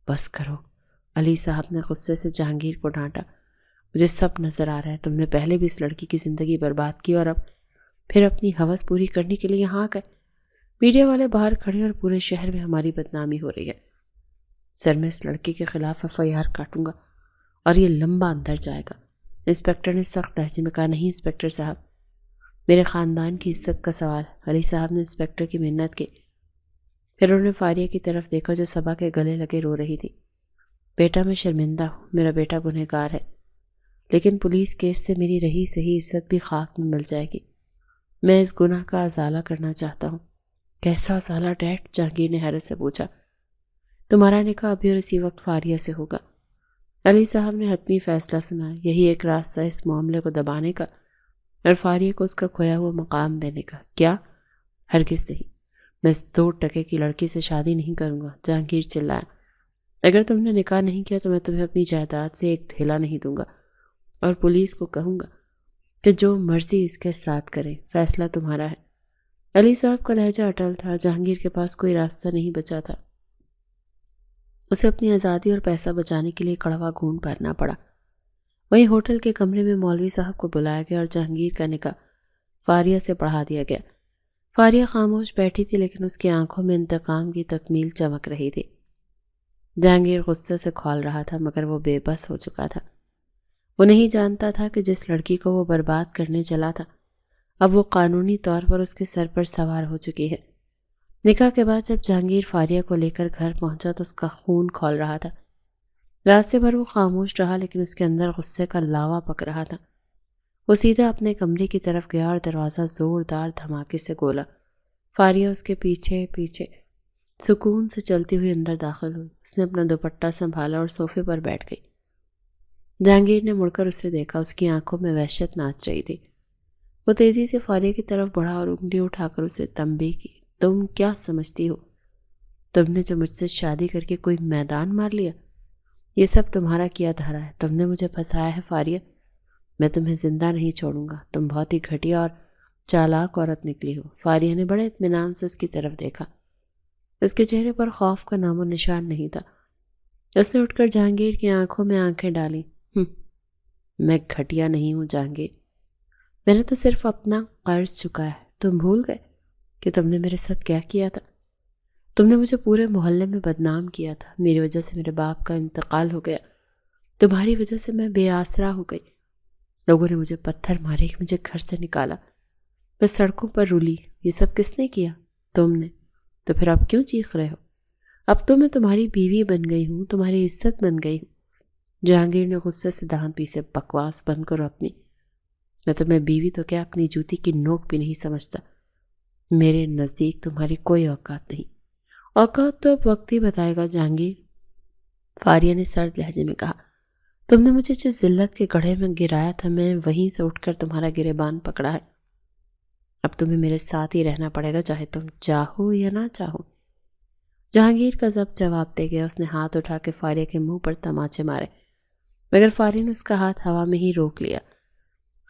بس کرو، علی صاحب نے غصے سے جہانگیر کو ڈانٹا۔ مجھے سب نظر آ رہا ہے، تم نے پہلے بھی اس لڑکی کی زندگی برباد کی اور اب پھر اپنی ہوس پوری کرنے کے لیے یہاں آ گئے۔ میڈیا والے باہر کھڑے اور پورے شہر میں ہماری بدنامی ہو رہی ہے۔ سر میں اس لڑکی کے خلاف FIR کاٹوں گا اور یہ لمبا اندر جائے گا۔ انسپکٹر نے سخت لہجے میں کہا۔ نہیں انسپکٹر صاحب، میرے خاندان کی عزت کا سوال۔ علی صاحب نے انسپکٹر کی منت کی۔ پھر انہوں نے فاریہ کی طرف دیکھا جو صبا کے گلے لگے رو رہی تھی۔ بیٹا، میں شرمندہ ہوں، میرا بیٹا گنہگار ہے، لیکن پولیس کیس سے میری رہی صحیح عزت بھی خاک میں مل جائے گی۔ میں اس گناہ کا ازالہ کرنا چاہتا ہوں۔ کیسا ازالہ ڈیڈ؟ جہانگیر نے حیرت سے پوچھا۔ تمہارا نکاح ابھی اور اسی وقت فاریہ سے ہوگا۔ علی صاحب نے حتمی فیصلہ سنایا۔ یہی ایک راستہ ہے اس معاملے کو دبانے کا اور فاریہ کو اس کا کھویا ہوا مقام دینے کا۔ کیا؟ ہرگز نہیں، میں اس 2 ٹکے کی لڑکی سے شادی نہیں کروں گا، جہانگیر چلایا۔ اگر تم نے نکاح نہیں کیا تو میں تمہیں اپنی جائیداد سے ایک دھیلا نہیں دوں گا اور پولیس کو کہوں گا کہ جو مرضی اس کے ساتھ کریں، فیصلہ تمہارا ہے۔ علی صاحب کا لہجہ اٹل تھا۔ جہانگیر کے پاس کوئی راستہ نہیں بچا تھا۔ اسے اپنی آزادی اور پیسہ بچانے کے لیے کڑوا گھونٹ بھرنا پڑا۔ وہیں ہوٹل کے کمرے میں مولوی صاحب کو بلایا گیا اور جہانگیر کا نکاح فاریہ سے پڑھا دیا گیا۔ فاریہ خاموش بیٹھی تھی، لیکن اس کی آنکھوں میں انتقام کی تکمیل چمک رہی تھی۔ جہانگیر غصے سے کھول رہا تھا، مگر وہ بے بس ہو چکا تھا۔ وہ نہیں جانتا تھا کہ جس لڑکی کو وہ برباد کرنے چلا تھا، اب وہ قانونی طور پر اس کے سر پر سوار ہو چکی ہے۔ نکاح کے بعد جب جہانگیر فاریہ کو لے کر گھر پہنچا تو اس کا خون کھول رہا تھا۔ راستے بھر وہ خاموش رہا، لیکن اس کے اندر غصے کا لاوا پک رہا تھا۔ وہ سیدھا اپنے کمرے کی طرف گیا اور دروازہ زوردار دھماکے سے کھولا۔ فاریہ اس کے پیچھے پیچھے سکون سے چلتی ہوئی اندر داخل ہوئی۔ اس نے اپنا دوپٹہ سنبھالا اور صوفے پر بیٹھ گئی۔ جہانگیر نے مڑ کر اسے دیکھا، اس کی آنکھوں میں وحشت ناچ رہی تھی۔ وہ تیزی سے فاریہ کی طرف بڑھا اور انگلی اٹھا کر اسے تنبیہ کی، تم کیا سمجھتی ہو؟ تم نے جو مجھ سے شادی کر کے کوئی میدان مار لیا؟ یہ سب تمہارا کیا دھرا ہے، تم نے مجھے پھنسایا ہے فاریہ۔ میں تمہیں زندہ نہیں چھوڑوں گا، تم بہت ہی گھٹیا اور چالاک عورت نکلی ہو۔ فاریہ نے بڑے اطمینان سے اس کی طرف دیکھا۔ اس کے چہرے پر خوف کا نام و نشان نہیں تھا۔ اس نے اٹھ کر جہانگیر کی آنکھوں میں آنکھیں ڈالیں۔ میں گھٹیا نہیں ہوں جہانگیر، میں نے تو صرف اپنا قرض چکایا ہے۔ تم بھول گئے کہ تم نے میرے ساتھ کیا کیا تھا؟ تم نے مجھے پورے محلے میں بدنام کیا تھا۔ میری وجہ سے میرے باپ کا انتقال ہو گیا، تمہاری وجہ سے میں بے آسرا ہو گئی۔ لوگوں نے مجھے پتھر مارے، مجھے گھر سے نکالا، میں سڑکوں پر رولی۔ یہ سب کس نے کیا؟ تم نے۔ تو پھر اب کیوں چیخ رہے ہو؟ اب تو میں تمہاری بیوی بن گئی ہوں، تمہاری عزت بن گئی ہوں۔ جہانگیر نے غصے سے دہان پیسے، بکواس بند کرو اپنی۔ میں تمہیں بیوی تو کیا اپنی جوتی کی نوک بھی نہیں سمجھتا۔ میرے نزدیک تمہاری کوئی اوقات نہیں۔ اوقات تو اب وقت ہی بتائے گا جہانگیر، فاریہ نے سرد لہجے میں کہا۔ تم نے مجھے جس ذلت کے گڑھے میں گرایا تھا، میں وہیں سے اٹھ کر تمہارا گریبان پکڑا ہے۔ اب تمہیں میرے ساتھ ہی رہنا پڑے گا، چاہے تم چاہو یا نہ چاہو۔ جہانگیر کا ضبط جواب دے گیا۔ اس نے ہاتھ اٹھا کے فاریہ کے منہ پر تماچے مارے، مگر فاریہ نے اس کا ہاتھ ہوا میں ہی روک لیا۔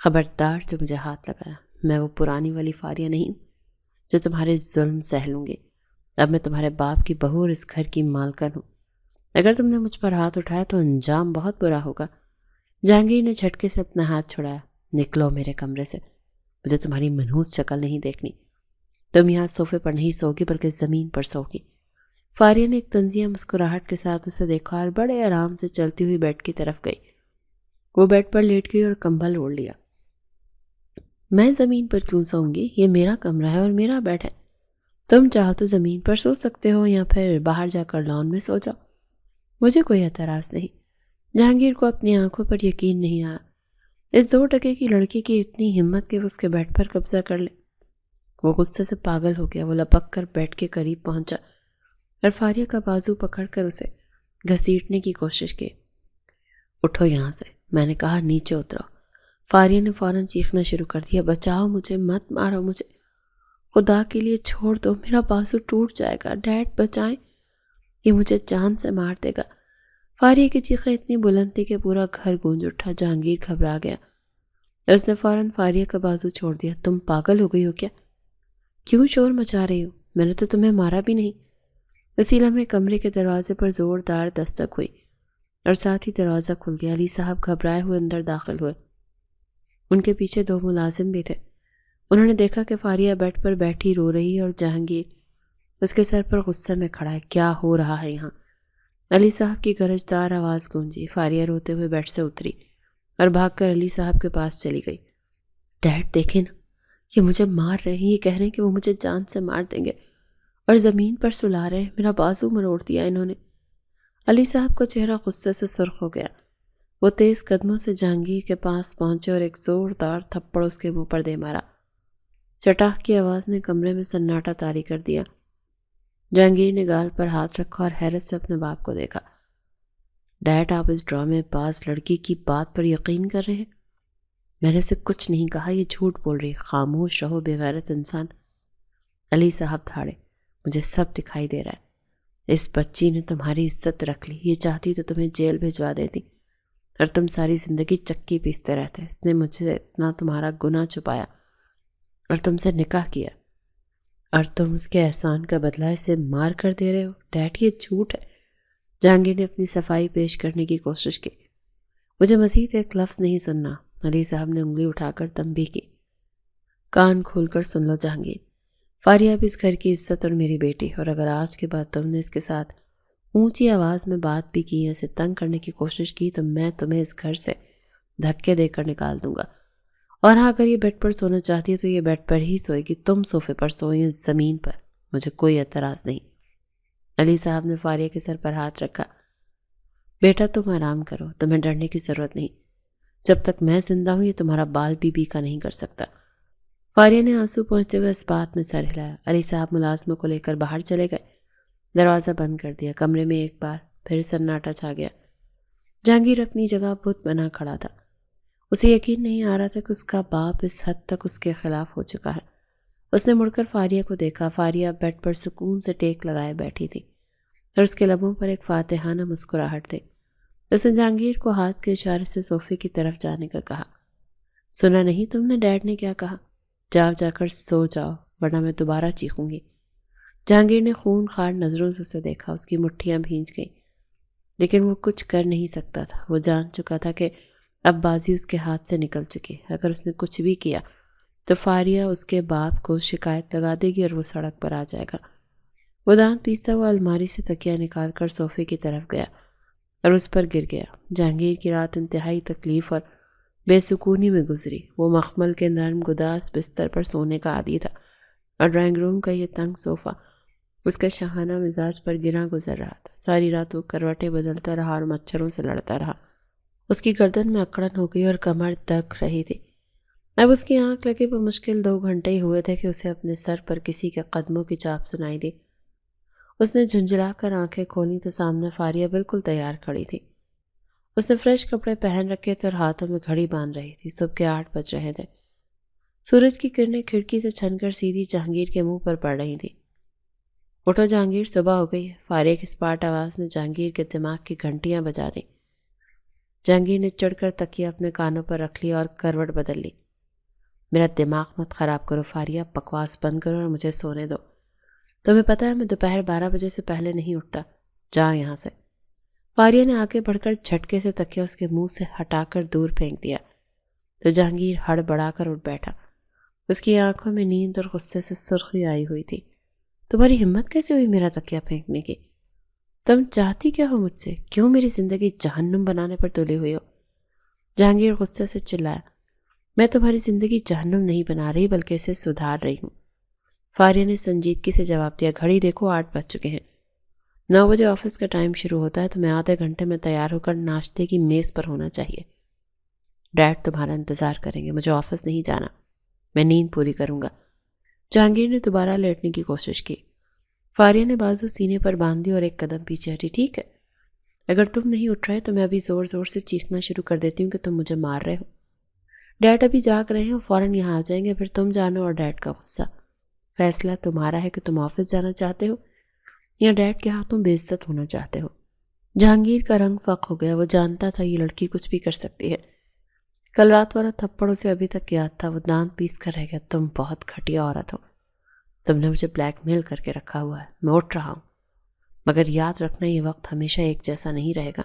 خبردار جو مجھے ہاتھ لگایا، میں وہ پرانی والی فاریہ نہیں ہوں جو تمہارے ظلم سہ لوں گی۔ اب میں تمہارے باپ کی بہو اور اس گھر کی مالکن ہوں۔ اگر تم نے مجھ پر ہاتھ اٹھایا تو انجام بہت برا ہوگا۔ جہانگیر نے جھٹکے سے اپنا ہاتھ چھڑایا۔ نکلو میرے کمرے سے، مجھے تمہاری منحوس شکل نہیں دیکھنی۔ تم یہاں صوفے پر نہیں سوگی بلکہ زمین پر سوگی۔ فاریہ نے ایک طنزیہ مسکراہٹ کے ساتھ اسے دیکھا اور بڑے آرام سے چلتی ہوئی بیڈ کی طرف گئی۔ وہ بیڈ پر لیٹ گئی اور کمبل اوڑھ لیا۔ میں زمین پر کیوں سوؤں گی؟ یہ میرا کمرہ ہے اور میرا بیڈ ہے۔ تم چاہو تو زمین پر سو سکتے ہو یا پھر باہر جا کر لان میں سو جاؤ، مجھے کوئی اعتراض نہیں۔ جہانگیر کو اپنی آنکھوں پر یقین نہیں آیا۔ اس 2 ٹکے کی لڑکی کی اتنی ہمت کہ وہ اس کے بیڈ پر قبضہ کر لے۔ وہ غصے سے پاگل ہو گیا۔ وہ لپک کر بیڈ کے قریب پہنچا اور فاریہ کا بازو پکڑ کر اسے گھسیٹنے کی کوشش کی۔ اٹھو یہاں سے، میں نے کہا نیچے اترو۔ فاریہ نے فوراً چیخنا شروع کر دیا، بچاؤ مجھے، مت مارو مجھے، خدا کے لیے چھوڑ دو، میرا بازو ٹوٹ جائے گا، ڈیڈ بچائیں، یہ مجھے جان سے مار دے گا۔ فاریہ کی چیخیں اتنی بلند تھی کہ پورا گھر گونج اٹھا۔ جہانگیر گھبرا گیا، اس نے فوراً فاریہ کا بازو چھوڑ دیا۔ تم پاگل ہو گئی ہو کیا؟ کیوں شور مچا رہی ہو؟ میں نے تو تمہیں مارا بھی نہیں۔ اسی لمحے کمرے کے دروازے پر زوردار دستک ہوئی اور ساتھ ہی دروازہ کھل گیا۔ علی صاحب گھبرائے ہوئے اندر داخل ہوئے۔ ان کے پیچھے 2 ملازم بھی تھے۔ انہوں نے دیکھا کہ فاریہ بیڈ پر بیٹھی رو رہی اور جہانگیر اس کے سر پر غصے میں کھڑا ہے۔ کیا ہو رہا ہے یہاں؟ علی صاحب کی گرجدار آواز گونجی۔ فاریہ روتے ہوئے بیڈ سے اتری اور بھاگ کر علی صاحب کے پاس چلی گئی۔ ڈیڈ دیکھیں نا، یہ مجھے مار رہے ہیں، یہ کہہ رہے ہیں کہ وہ مجھے جان سے مار دیں گے اور زمین پر سلا رہے ہیں، میرا بازو مروڑ دیا انہوں نے۔ علی صاحب کا چہرہ غصے سے سرخ ہو گیا۔ وہ تیز قدموں سے جہانگیر کے پاس پہنچے اور ایک زوردار تھپڑ اس کے منہ پر دے مارا۔ چٹاخ کی آواز نے کمرے میں سناٹا طاری کر دیا۔ جہانگیر نے گال پر ہاتھ رکھا اور حیرت سے اپنے باپ کو دیکھا۔ ڈیڈ، آپ اس ڈرامے باز لڑکی کی بات پر یقین کر رہے ہیں؟ میں نے اسے کچھ نہیں کہا، یہ جھوٹ بول رہی۔ خاموش رہو بے غیرت انسان۔ علی صاحب دھاڑے، مجھے سب دکھائی دے رہا ہے۔ اس بچی نے تمہاری عزت رکھ لی، یہ چاہتی تو تمہیں جیل بھجوا دیتی اور تم ساری زندگی چکی پیستے رہتے۔ اس نے مجھ سے اتنا تمہارا گناہ چھپایا اور تم سے نکاح کیا، اور تم اس کے احسان کا بدلہ اسے مار کر دے رہے ہو۔ ڈیڈ، یہ جھوٹ ہے۔ جہانگیر نے اپنی صفائی پیش کرنے کی کوشش کی۔ مجھے مزید ایک لفظ نہیں سننا۔ علی صاحب نے انگلی اٹھا کر تنبیہ کی۔ کان کھول کر سن لو جہانگیر، فاریہ اب اس گھر کی عزت اور میری بیٹی، اور اگر آج کے بعد تم نے اس کے ساتھ اونچی آواز میں بات بھی کی، اسے تنگ کرنے کی کوشش کی، تو میں تمہیں اس گھر سے دھکے دے کر نکال دوں گا اور ہاں اگر یہ بیڈ پر سونا چاہتی ہے تو یہ بیڈ پر ہی سوئے گی، تم صوفے پر سوئیں زمین پر، مجھے کوئی اعتراض نہیں۔ علی صاحب نے فاریہ کے سر پر ہاتھ رکھا۔ بیٹا تم آرام کرو، تمہیں ڈرنے کی ضرورت نہیں، جب تک میں زندہ ہوں یہ تمہارا بال بی کا نہیں کر سکتا۔ فاریہ نے آنسو پہنچتے ہوئے اس بات میں سر ہلایا۔ علی صاحب ملازموں کو لے کر باہر چلے گئے، دروازہ بند کر دیا۔ کمرے میں ایک بار پھر سناٹا چھا گیا۔ جہانگیر اپنی جگہ بت بنا کھڑا تھا۔ اسے یقین نہیں آ رہا تھا کہ اس کا باپ اس حد تک اس کے خلاف ہو چکا ہے۔ اس نے مڑ کر فاریہ کو دیکھا۔ فاریہ بیڈ پر سکون سے ٹیک لگائے بیٹھی تھی اور اس کے لبوں پر ایک فاتحانہ مسکراہٹ تھی۔ اس نے جہانگیر کو ہاتھ کے اشارے سے صوفے کی طرف جانے کا کہا۔ سنا نہیں تم نے ڈیڈ نے کیا کہا؟ جاؤ جا کر سو جاؤ ورنہ میں دوبارہ چیخوں گی۔ جہانگیر نے خون خار نظروں سے اسے دیکھا۔ اس کی مٹھیاں بھیج گئیں لیکن وہ کچھ کر نہیں سکتا تھا۔ وہ جان چکا تھا کہ اب بازی اس کے ہاتھ سے نکل چکی۔ اگر اس نے کچھ بھی کیا تو فاریہ اس کے باپ کو شکایت لگا دے گی اور وہ سڑک پر آ جائے گا۔ وہ دانت پیستا ہوا الماری سے تکیہ نکال کر صوفے کی طرف گیا اور اس پر گر گیا۔ جہانگیر کی رات انتہائی تکلیف اور بے سکونی میں گزری۔ وہ مخمل کے نرم گداز بستر پر سونے کا عادی تھا اور ڈرائنگ روم کا یہ تنگ صوفہ اس کا شاہانہ مزاج پر گراں گزر رہا تھا۔ ساری رات وہ کروٹیں بدلتا رہا اور مچھروں سے لڑتا رہا۔ اس کی گردن میں اکڑن ہو گئی اور کمر دک رہی تھی۔ اب اس کی آنکھ لگے بمشکل 2 گھنٹے ہی ہوئے تھے کہ اسے اپنے سر پر کسی کے قدموں کی چاپ سنائی دی۔ اس نے جھنجھلا کر آنکھیں کھولیں تو سامنے فاریہ بالکل تیار کھڑی تھی۔ اس نے فریش کپڑے پہن رکھے تھے اور ہاتھوں میں گھڑی باندھ رہی تھی۔ صبح کے 8 بج رہے تھے۔ سورج کی کرنیں کھڑکی سے چھن کر سیدھی جہانگیر کے منہ پر پڑ رہی تھی۔ اٹھو جہانگیر، صبح ہو گئی ہے۔ فاریہ کی اسپاٹ آواز نے جہانگیر کے دماغ کی گھنٹیاں بجا دیں۔ جہانگیر نے چڑھ کر تکیہ اپنے کانوں پر رکھ لیا اور کروٹ بدل لی۔ میرا دماغ مت خراب کرو فاریہ، بکواس بند کرو اور مجھے سونے دو۔ تمہیں پتہ ہے میں دوپہر 12 بجے سے پہلے نہیں اٹھتا۔ جاؤ یہاں سے۔ فاریہ نے آگے بڑھ کر جھٹکے سے تکیہ اس کے منہ سے ہٹا کر دور پھینک دیا تو جہانگیر ہڑ بڑا کر اٹھ بیٹھا۔ اس کی آنکھوں میں نیند اور غصے سے سرخی آئی ہوئی تھی۔ تمہاری ہمت کیسے ہوئی میرا تکیہ پھینکنے کی؟ تم چاہتی کیا ہو مجھ سے؟ کیوں میری زندگی جہنم بنانے پر تلی ہوئی ہو؟ جہانگیر غصے سے چلایا۔ میں تمہاری زندگی جہنم نہیں بنا رہی بلکہ اسے سدھار رہی ہوں۔ فاریہ نے سنجیدگی سے جواب دیا۔ گھڑی دیکھو، 8 بج چکے ہیں۔ 9 بجے آفس کا ٹائم شروع ہوتا ہے تو میں آدھے گھنٹے میں تیار ہو کر ناشتے کی میز پر ہونا چاہیے۔ ڈیڈ تمہارا انتظار کریں گے، مجھے آفس نہیں جانا، میں نیند پوری کروں گا۔ جہانگیر نے دوبارہ لیٹنے کی کوشش کی۔ فاریہ نے بازو سینے پر باندھ دی اور ایک قدم پیچھے ہٹی۔ ٹھیک ہے، اگر تم نہیں اٹھ رہے تو میں ابھی زور زور سے چیخنا شروع کر دیتی ہوں کہ تم مجھے مار رہے ہو۔ ڈیڈ ابھی جاگ رہے ہیں اور فوراً یہاں آ جائیں گے، پھر تم جانو اور ڈیڈ کا غصہ۔ فیصلہ تمہارا ہے کہ تم آفس جانا چاہتے ہو یا ڈیڈ کے ہاتھوں بے عزت ہونا چاہتے ہو۔ جہانگیر کا رنگ فق ہو گیا۔ وہ جانتا تھا یہ لڑکی کچھ بھی کر سکتی ہے۔ کل رات والا تھپڑ اسے ابھی تک یاد تھا۔ وہ دانت پیس کر رہ گیا۔ تم بہت گھٹیا عورت ہو، تم نے مجھے بلیک میل کر کے رکھا ہوا ہے۔ میں اٹھ رہا ہوں، مگر یاد رکھنا یہ وقت ہمیشہ ایک جیسا نہیں رہے گا۔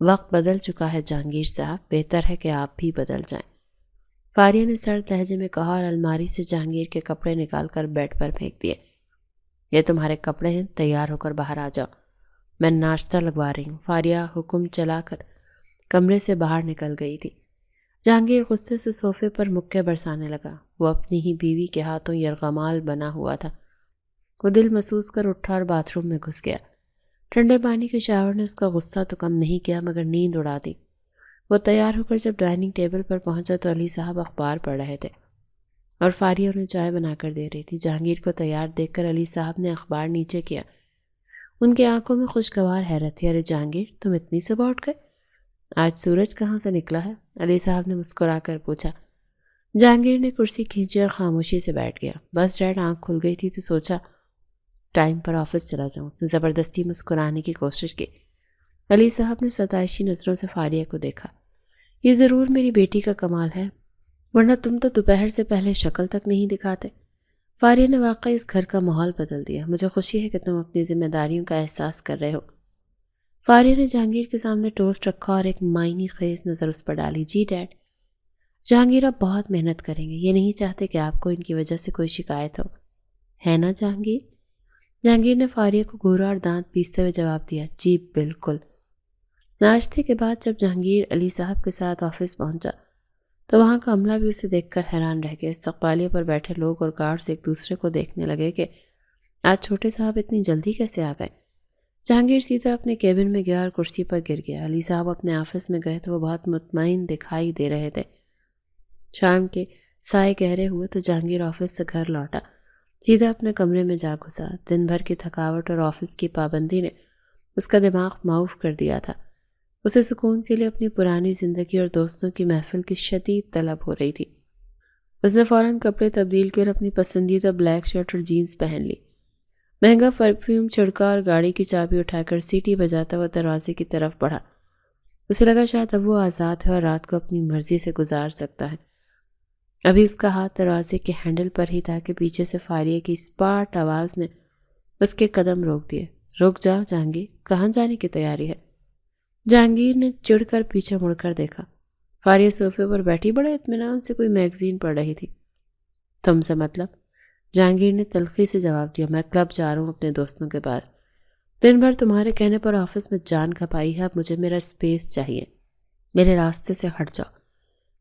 وقت بدل چکا ہے جہانگیر صاحب، بہتر ہے کہ آپ بھی بدل جائیں۔ فاریہ نے سرد لہجے میں کہا اور الماری سے جہانگیر کے کپڑے نکال کر بیڈ پر پھینک دیے۔ یہ تمہارے کپڑے ہیں، تیار ہو کر باہر آ جاؤ، میں ناشتہ لگوا رہی ہوں۔ فاریہ حکم چلا کر کمرے سے باہر نکل گئی تھی۔ جہانگیر غصے سے صوفے پر مکے برسانے لگا۔ وہ اپنی ہی بیوی کے ہاتھوں یرغمال بنا ہوا تھا۔ وہ دل محسوس کر اٹھا اور باتھ روم میں گھس گیا۔ ٹھنڈے پانی کے شاور نے اس کا غصہ تو کم نہیں کیا مگر نیند اڑا دی۔ وہ تیار ہو کر جب ڈائننگ ٹیبل پر پہنچا تو علی صاحب اخبار پڑھ رہے تھے اور فاریہ انہیں چائے بنا کر دے رہی تھی۔ جہانگیر کو تیار دیکھ کر علی صاحب نے اخبار نیچے کیا۔ ان کی آنکھوں میں خوشگوار حیرت تھی۔ ارے جہانگیر، تم اتنی صبح اٹھ گئے؟ آج سورج کہاں سے نکلا ہے؟ علی صاحب نے مسکرا کر پوچھا۔ جہانگیر نے کرسی کھینچی اور خاموشی سے بیٹھ گیا۔ بس ڈیڈ، آنکھ کھل گئی تھی تو سوچا ٹائم پر آفس چلا جاؤں۔ اس نے زبردستی مسکرانے کی کوشش کی۔ علی صاحب نے ستائشی نظروں سے فاریہ کو دیکھا۔ یہ ضرور میری بیٹی کا کمال ہے، ورنہ تم تو دوپہر سے پہلے شکل تک نہیں دکھاتے۔ فاریہ نے واقعی اس گھر کا ماحول بدل دیا۔ مجھے خوشی ہے کہ تم اپنی ذمہ داریوں کا احساس کر رہے ہو۔ فاریہ نے جہانگیر کے سامنے ٹوسٹ رکھا اور ایک معنی خیز نظر اس پر ڈالی۔ جی ڈیڈ، جہانگیر اب بہت محنت کریں گے، یہ نہیں چاہتے کہ آپ کو ان کی وجہ سے کوئی شکایت ہو، ہے نا جہانگیر؟ جہانگیر نے فاریہ کو گھورا اور دانت پیستے ہوئے جواب دیا، جی بالکل۔ ناشتے کے بعد جب جہانگیر علی صاحب کے ساتھ آفس پہنچا تو وہاں کا عملہ بھی اسے دیکھ کر حیران رہ گیا۔ استقبالیہ پر بیٹھے لوگ اور گارڈز ایک دوسرے کو دیکھنے لگے کہ آج چھوٹے صاحب اتنی جلدی کیسے آ گئے۔ جہانگیر سیدھا اپنے کیبن میں گیا اور کرسی پر گر گیا۔ علی صاحب اپنے آفس میں گئے تو وہ بہت مطمئن دکھائی دے رہے تھے۔ شام کے سائے گہرے ہوئے تو جہانگیر آفس سے گھر لوٹا، سیدھا اپنے کمرے میں جا گھسا۔ دن بھر کی تھکاوٹ اور آفس کی پابندی نے اس کا دماغ معوف کر دیا تھا۔ اسے سکون کے لیے اپنی پرانی زندگی اور دوستوں کی محفل کی شدید طلب ہو رہی تھی۔ اس نے فوراً کپڑے تبدیل کر اپنی پسندیدہ بلیک شرٹ اور جینز پہن لی، مہنگا پرفیوم چھڑکا اور گاڑی کی چابی اٹھا کر سیٹی بجاتا ہوا دروازے کی طرف بڑھا۔ اسے لگا شاید اب وہ آزاد ہے اور رات کو اپنی مرضی سے گزار سکتا ہے۔ ابھی اس کا ہاتھ دروازے کے ہینڈل پر ہی تھا کہ پیچھے سے فاریہ کی اسپاٹ آواز نے اس کے قدم روک دیے۔ رک جاؤ جہانگیر، کہاں جانے کی تیاری ہے؟ جہانگیر نے چڑھ کر پیچھے مڑ کر دیکھا۔ فاریہ صوفے پر بیٹھی بڑے اطمینان سے کوئی میگزین پڑھ رہی تھی۔ تم سے مطلب؟ جہانگیر نے تلخی سے جواب دیا، میں کلب جا رہا ہوں اپنے دوستوں کے پاس۔ دن بھر تمہارے کہنے پر آفس میں جان کھپائی ہے، اب مجھے میرا اسپیس چاہیے، میرے راستے سے ہٹ جاؤ۔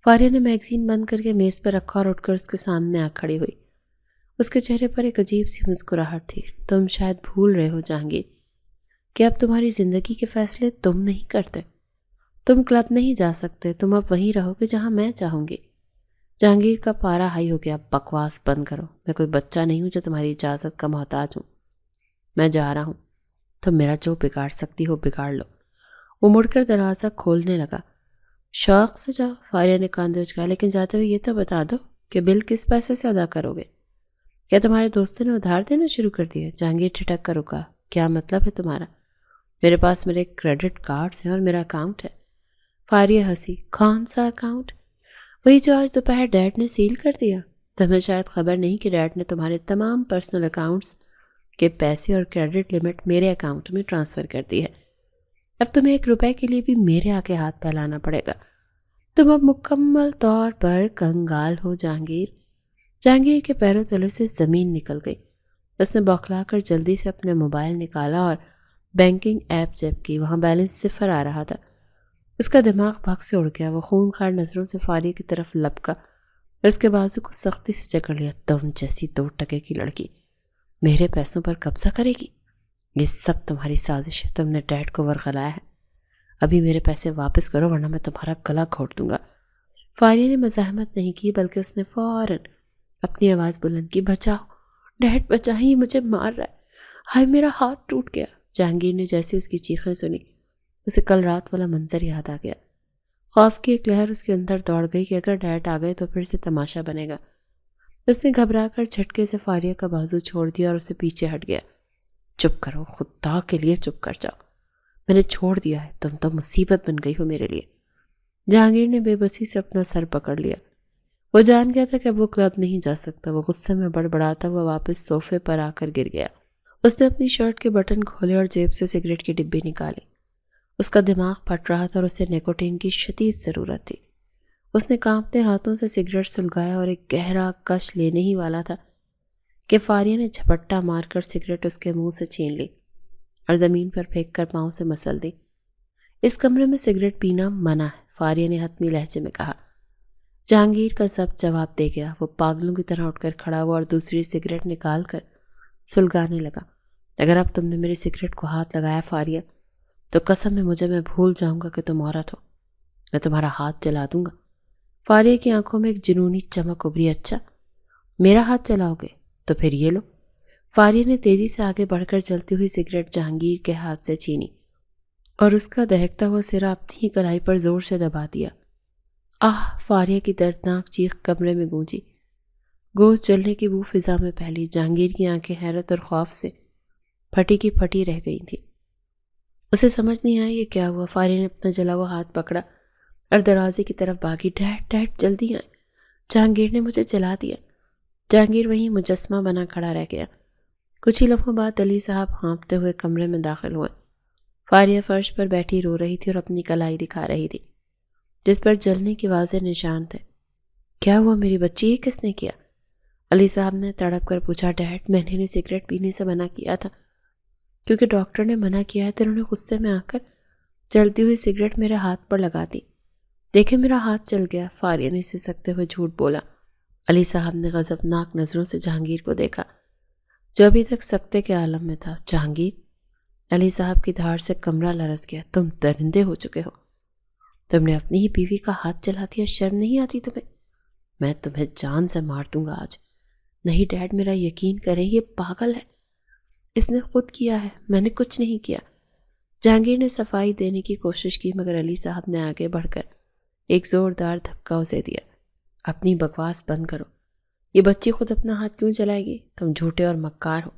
فاریہ نے میگزین بند کر کے میز پر رکھا اور اٹھ کر اس کے سامنے آ کھڑی ہوئی۔ اس کے چہرے پر ایک عجیب سی مسکراہٹ تھی۔ تم شاید بھول رہے ہو جہانگیر کہ اب تمہاری زندگی کے فیصلے تم نہیں کرتے۔ تم کلب نہیں جا سکتے، تم اب وہیں رہو گے جہاں میں چاہوں گی۔ جہانگیر کا پارا ہائی ہو گیا۔ بکواس بند کرو، میں کوئی بچہ نہیں ہوں جو تمہاری اجازت کا محتاج ہوں۔ میں جا رہا ہوں، تم میرا جو بگاڑ سکتی ہو بگاڑ لو۔ وہ مڑ کر دروازہ کھولنے لگا۔ شوق سے جاؤ، فاریہ نے کاندھے اچکا، لیکن جاتے ہوئے یہ تو بتا دو کہ بل کس پیسے سے ادا کرو گے؟ کیا تمہارے دوستوں نے ادھار دینا شروع کر دیا؟ جہانگیر ٹھٹک کر رکا۔ کیا مطلب ہے تمہارا؟ میرے پاس میرے کریڈٹ کارڈز ہیں اور میرا اکاؤنٹ ہے۔ فاریہ ہنسی۔ کون سا اکاؤنٹ؟ وہی جو آج دوپہر ڈیڈ نے سیل کر دیا۔ تمہیں شاید خبر نہیں کہ ڈیڈ نے تمہارے تمام پرسنل اکاؤنٹس کے پیسے اور کریڈٹ لمٹ میرے اکاؤنٹ میں ٹرانسفر کر دی ہے۔ اب تمہیں 1 روپے کے لیے بھی میرے آگے ہاتھ پھیلانا پڑے گا۔ تم اب مکمل طور پر کنگال ہو جہانگیر۔ جہانگیر کے پیروں تلے سے زمین نکل گئی۔ اس نے بوکھلا کر جلدی سے اپنے موبائل نکالا اور بینکنگ ایپ چیک کی۔ وہاں بیلنس 0 آ رہا تھا۔ اس کا دماغ بھگ سے اڑ گیا۔ وہ خونخوار نظروں سے فاریہ کی طرف لپکا اور اس کے بازو کو سختی سے جکڑ لیا۔ تم جیسی 2 ٹکے کی لڑکی میرے پیسوں پر قبضہ کرے گی؟ یہ سب تمہاری سازش ہے۔ تم نے ڈیڈ کو ورغلایا ہے۔ ابھی میرے پیسے واپس کرو ورنہ میں تمہارا گلا گھونٹ دوں گا۔ فاریہ نے مزاحمت نہیں کی بلکہ اس نے فوراً اپنی آواز بلند کی۔ بچاؤ، ڈیڈ بچائیں، یہ مجھے مار رہا ہے، ہائے میرا ہاتھ ٹوٹ گیا۔ جہانگیر نے جیسے اس کی چیخیں سنی اسے کل رات والا منظر یاد آ گیا۔ خوف کی ایک لہر اس کے اندر دوڑ گئی کہ اگر ڈیڈ آ گئے تو پھر سے تماشا بنے گا۔ اس نے گھبرا کر جھٹکے سے فاریہ کا بازو چھوڑ دیا اور اسے پیچھے ہٹ گیا۔ چپ کرو، خدا کے لیے چپ کر جاؤ، میں نے چھوڑ دیا ہے، تم تو مصیبت بن گئی ہو میرے لیے۔ جہانگیر نے بے بسی سے اپنا سر پکڑ لیا۔ وہ جان گیا تھا کہ اب وہ کلب نہیں جا سکتا۔ وہ غصے میں بڑبڑاتا ہوا واپس صوفے پر آ کر گر گیا۔ اس نے اپنی شرٹ کے بٹن کھولے اور جیب سے سگریٹ کی ڈبی نکالی۔ اس کا دماغ پھٹ رہا تھا اور اسے نیکوٹین کی شدید ضرورت تھی۔ اس نے کانپتے ہاتھوں سے سگریٹ سلگایا اور ایک گہرا کش لینے ہی والا تھا کہ فاریہ نے جھپٹا مار کر سگریٹ اس کے منہ سے چھین لی اور زمین پر پھینک کر پاؤں سے مسل دی۔ اس کمرے میں سگریٹ پینا منع ہے، فاریہ نے حتمی لہجے میں کہا۔ جہانگیر کا ضبط جواب دے گیا۔ وہ پاگلوں کی طرح اٹھ کر کھڑا ہوا اور دوسری سگریٹ نکال کر سلگانے لگا۔ اگر اب تم نے میری سگریٹ کو ہاتھ لگایا فاریہ تو قسم ہے مجھے میں بھول جاؤں گا کہ تم عورت ہو، میں تمہارا ہاتھ جلا دوں گا۔ فاریہ کی آنکھوں میں ایک جنونی چمک ابھری۔ اچھا میرا ہاتھ جلاؤ گے تو پھر یہ لو۔ فاریہ نے تیزی سے آگے بڑھ کر جلتی ہوئی سگریٹ جہانگیر کے ہاتھ سے چھینی اور اس کا دہکتا ہوا سرا اپنی ہی کلائی پر زور سے دبا دیا۔ آہ! فاریہ کی دردناک چیخ کمرے میں گونجی۔ گوشت جلنے کی بو فضا میں پھیلی۔ جہانگیر کی آنکھیں حیرت اور خوف سے پھٹی کی پھٹی رہ گئی تھیں۔ اسے سمجھ نہیں آیا یہ کیا ہوا۔ فاریہ نے اپنا جلا ہوا ہاتھ پکڑا اور دروازے کی طرف بھاگی۔ ڈیڈ ڈیڈ جلدی آئیں، جہانگیر نے مجھے جلا دیا۔ جہانگیر وہیں مجسمہ بنا کھڑا رہ گیا۔ کچھ ہی لمحوں بعد علی صاحب ہانپتے ہوئے کمرے میں داخل ہوئے۔ فاریہ فرش پر بیٹھی رو رہی تھی اور اپنی کلائی دکھا رہی تھی جس پر جلنے کے واضح نشان تھے۔ کیا ہوا میری بچی، یہ کس نے کیا؟ علی صاحب نے تڑپ کر پوچھا۔ ڈیڈ میں نے انہیں سگریٹ پینے سے منع کیا تھا، کیونکہ ڈاکٹر نے منع کیا ہے تو انہوں نے غصے میں آ کر جلتی ہوئی سگریٹ میرے ہاتھ پر لگا دی۔ دیکھے میرا ہاتھ چل گیا، فاریہ نے سسکتے ہوئے جھوٹ بولا۔ علی صاحب نے غضبناک نظروں سے جہانگیر کو دیکھا جو ابھی تک سکتے کے عالم میں تھا۔ جہانگیر، علی صاحب کی دھاڑ سے کمرہ لرز گیا۔ تم درندے ہو چکے ہو، تم نے اپنی ہی بیوی کا ہاتھ چلا دیا، شرم نہیں آتی تمہیں؟ میں تمہیں جان سے مار دوں گا آج۔ نہیں ڈیڈ، میرا یقین کریں، یہ پاگل ہے، اس نے خود کیا ہے، میں نے کچھ نہیں کیا۔ جہانگیر نے صفائی دینے کی کوشش کی مگر علی صاحب نے آگے بڑھ کر ایک زوردار دھکا اسے دیا۔ اپنی بکواس بند کرو، یہ بچی خود اپنا ہاتھ کیوں چلائے گی؟ تم جھوٹے اور مکار ہو۔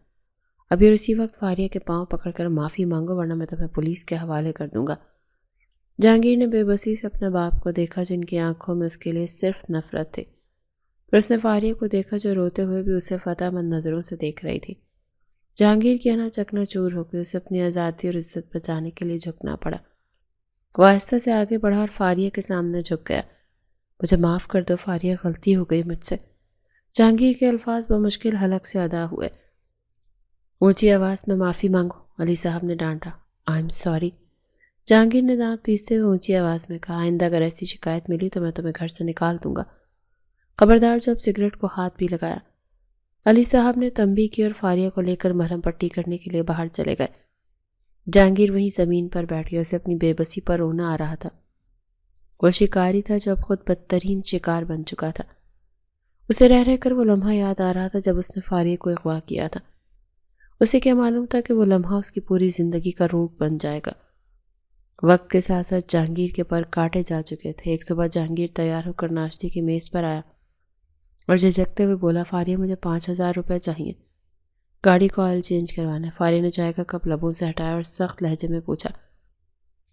ابھی اور اسی وقت فاریہ کے پاؤں پکڑ کر معافی مانگو ورنہ میں تمہیں پولیس کے حوالے کر دوں گا۔ جہانگیر نے بے بسی سے اپنے باپ کو دیکھا جن کی آنکھوں میں اس کے لیے صرف نفرت تھی، پھر اس نے فاریہ کو دیکھا جو روتے ہوئے بھی اسے فتح مند نظروں سے دیکھ رہی تھی۔ جہانگیر کی انا چکنا چور ہو گئی، اسے اپنی آزادی اور عزت بچانے کے لیے جھکنا پڑا۔ وہ آہستہ سے آگے بڑھا اور فاریہ کے سامنے جھک گیا۔ مجھے معاف کر دو فاریہ، غلطی ہو گئی مجھ سے۔ جہانگیر کے الفاظ بمشکل حلق سے ادا ہوئے۔ اونچی آواز میں معافی مانگو، علی صاحب نے ڈانٹا۔ آئی ایم سوری، جہانگیر نے دانت پیستے ہوئے اونچی آواز میں کہا۔ آئندہ اگر ایسی شکایت ملی تو میں تمہیں گھر سے نکال دوں گا، خبردار۔ جب سگریٹ کو ہاتھ بھی لگایا۔ علی صاحب نے تنبیہ کی اور فاریہ کو لے کر مرہم پٹی کرنے کے لیے باہر چلے گئے۔ جہانگیر وہیں زمین پر بیٹھ گیا، اسے اپنی بے بسی پر رونا آ رہا تھا۔ وہ شکاری تھا جو اب خود بدترین شکار بن چکا تھا۔ اسے رہ رہ کر وہ لمحہ یاد آ رہا تھا جب اس نے فاریہ کو اغوا کیا تھا۔ اسے کیا معلوم تھا کہ وہ لمحہ اس کی پوری زندگی کا روپ بن جائے گا۔ وقت کے ساتھ ساتھ جہانگیر کے پر کاٹے جا چکے تھے۔ ایک صبح جہانگیر تیار ہو کر ناشتے کی میز پر آیا اور جھجکتے ہوئے بولا، فاریہ مجھے 5000 روپے چاہیے، گاڑی کو آئل چینج کروانا ہے۔ فاریہ نے چائے کا کپ لبوں سے ہٹایا اور سخت لہجے میں پوچھا،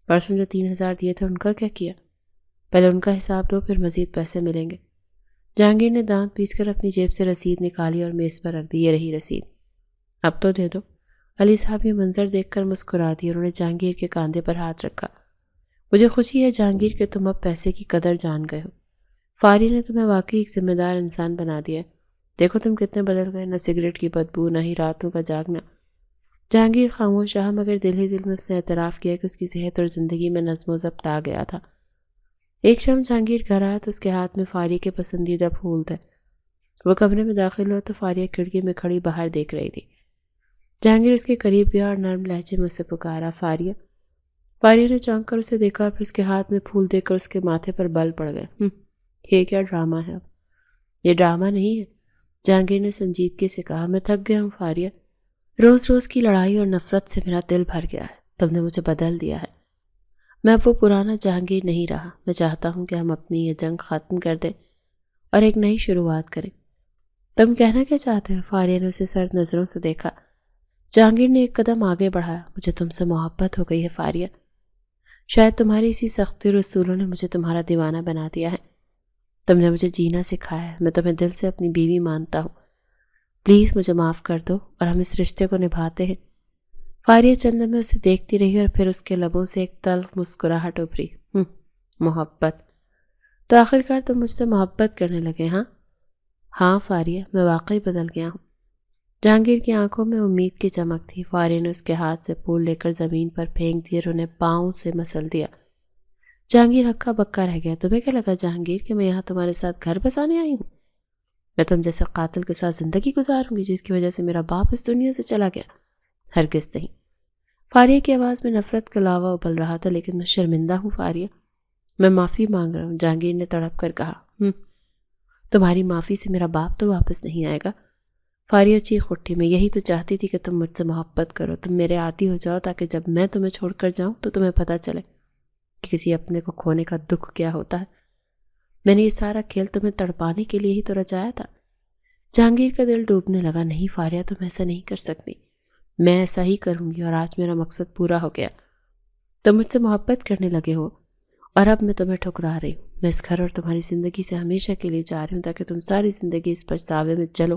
پرسوں جو 3000 دیے تھے ان کا کیا کیا؟ پہلے ان کا حساب دو، پھر مزید پیسے ملیں گے۔ جہانگیر نے دانت پیس کر اپنی جیب سے رسید نکالی اور میز پر رکھ دی۔ یہ رہی رسید، اب تو دے دو۔ علی صاحب یہ منظر دیکھ کر مسکرا دی اور انہوں نے جہانگیر کے کاندھے پر ہاتھ رکھا۔ مجھے خوشی ہے جہانگیر کہ تم اب پیسے کی قدر جان گئے ہو۔ فاریہ نے تمہیں واقعی ایک ذمہ دار انسان بنا دیا۔ دیکھو تم کتنے بدل گئے، نہ سگریٹ کی بدبو، نہ ہی راتوں کا جاگنا۔ جہانگیر خاموش رہا مگر دل ہی دل میں اس نے اعتراف کیا کہ اس کی صحت اور زندگی میں نظم و ضبط آ گیا تھا۔ ایک شام جہانگیر گھر آیا تو اس کے ہاتھ میں فاریہ کے پسندیدہ پھول تھے۔ وہ کمرے میں داخل ہوا تو فاریہ کھڑکی میں کھڑی باہر دیکھ رہی تھی۔ جہانگیر اس کے قریب گیا اور نرم لہجے میں اسے پکارا، فاریہ۔ فاریہ نے چونک کر اسے دیکھا اور پھر اس کے ہاتھ میں پھول دیکھ کر اس کے ماتھے پر بل پڑ گئے۔ یہ کیا ڈرامہ ہے؟ اب یہ ڈرامہ نہیں ہے، جہانگیر نے سنجیدگی سے کہا۔ میں تھک گیا ہوں فاریہ، روز روز کی لڑائی اور نفرت سے میرا دل بھر گیا ہے۔ تم نے مجھے بدل دیا ہے، میں اب وہ پرانا جہانگیر نہیں رہا۔ میں چاہتا ہوں کہ ہم اپنی یہ جنگ ختم کر دیں اور ایک نئی شروعات کریں۔ تم کہنا کیا چاہتے ہو؟ فاریہ نے اسے سرد نظروں سے دیکھا۔ جہانگیر نے ایک قدم آگے بڑھایا۔ مجھے تم سے محبت ہو گئی ہے فاریہ، شاید تمہاری اسی سختی اور اصولوں نے مجھے تمہارا دیوانہ بنا دیا ہے۔ تم نے مجھے جینا سکھایا ہے، میں تمہیں دل سے اپنی بیوی مانتا ہوں۔ پلیز مجھے معاف کر دو اور ہم اس رشتے کو نبھاتے ہیں۔ فاریہ چند میں اسے دیکھتی رہی اور پھر اس کے لبوں سے ایک تلخ مسکراہٹ ابھری۔ محبت؟ تو آخرکار تم مجھ سے محبت کرنے لگے؟ ہاں فاریہ، میں واقعی بدل گیا ہوں۔ جہانگیر کی آنکھوں میں امید کی چمک تھی۔ فاریہ نے اس کے ہاتھ سے پھول لے کر زمین پر پھینک دیے اور انہیں پاؤں سے مسل دیا۔ جہانگیر ہکا بکا رہ گیا۔ تمہیں کیا لگا جہانگیر کہ میں یہاں تمہارے ساتھ گھر بسانے آئی ہوں؟ میں تم جیسے قاتل کے ساتھ زندگی گزاروں گی جس کی وجہ سے میرا باپ اس دنیا سے چلا گیا؟ ہرگز نہیں۔ فاریہ کی آواز میں نفرت کا لاوا ابل رہا تھا۔ لیکن میں شرمندہ ہوں فاریہ، میں معافی مانگ رہا ہوں، جہانگیر نے تڑپ کر کہا۔ تمہاری معافی سے میرا باپ تو واپس نہیں آئے گا۔ فاریہ چیخ اٹھی۔ میں یہی تو چاہتی تھی کہ تم مجھ سے محبت کرو، تم میرے عادی ہو جاؤ تاکہ جب میں تمہیں چھوڑ کر جاؤں تو تمہیں پتہ چلے کہ کسی اپنے کو کھونے کا دکھ کیا ہوتا ہے۔ میں نے یہ سارا کھیل تمہیں تڑپانے کے لیے ہی تو رچایا تھا۔ جہانگیر کا دل ڈوبنے لگا۔ نہیں فاریہ، تم ایسا نہیں کر سکتی، میں ایسا ہی کروں گی اور آج میرا مقصد پورا ہو گیا۔ تم مجھ سے محبت کرنے لگے ہو اور اب میں تمہیں ٹھکرا رہی ہوں۔ میں اس گھر اور تمہاری زندگی سے ہمیشہ کے لیے جا رہی ہوں تاکہ تم ساری زندگی اس پچھتاوے میں چلو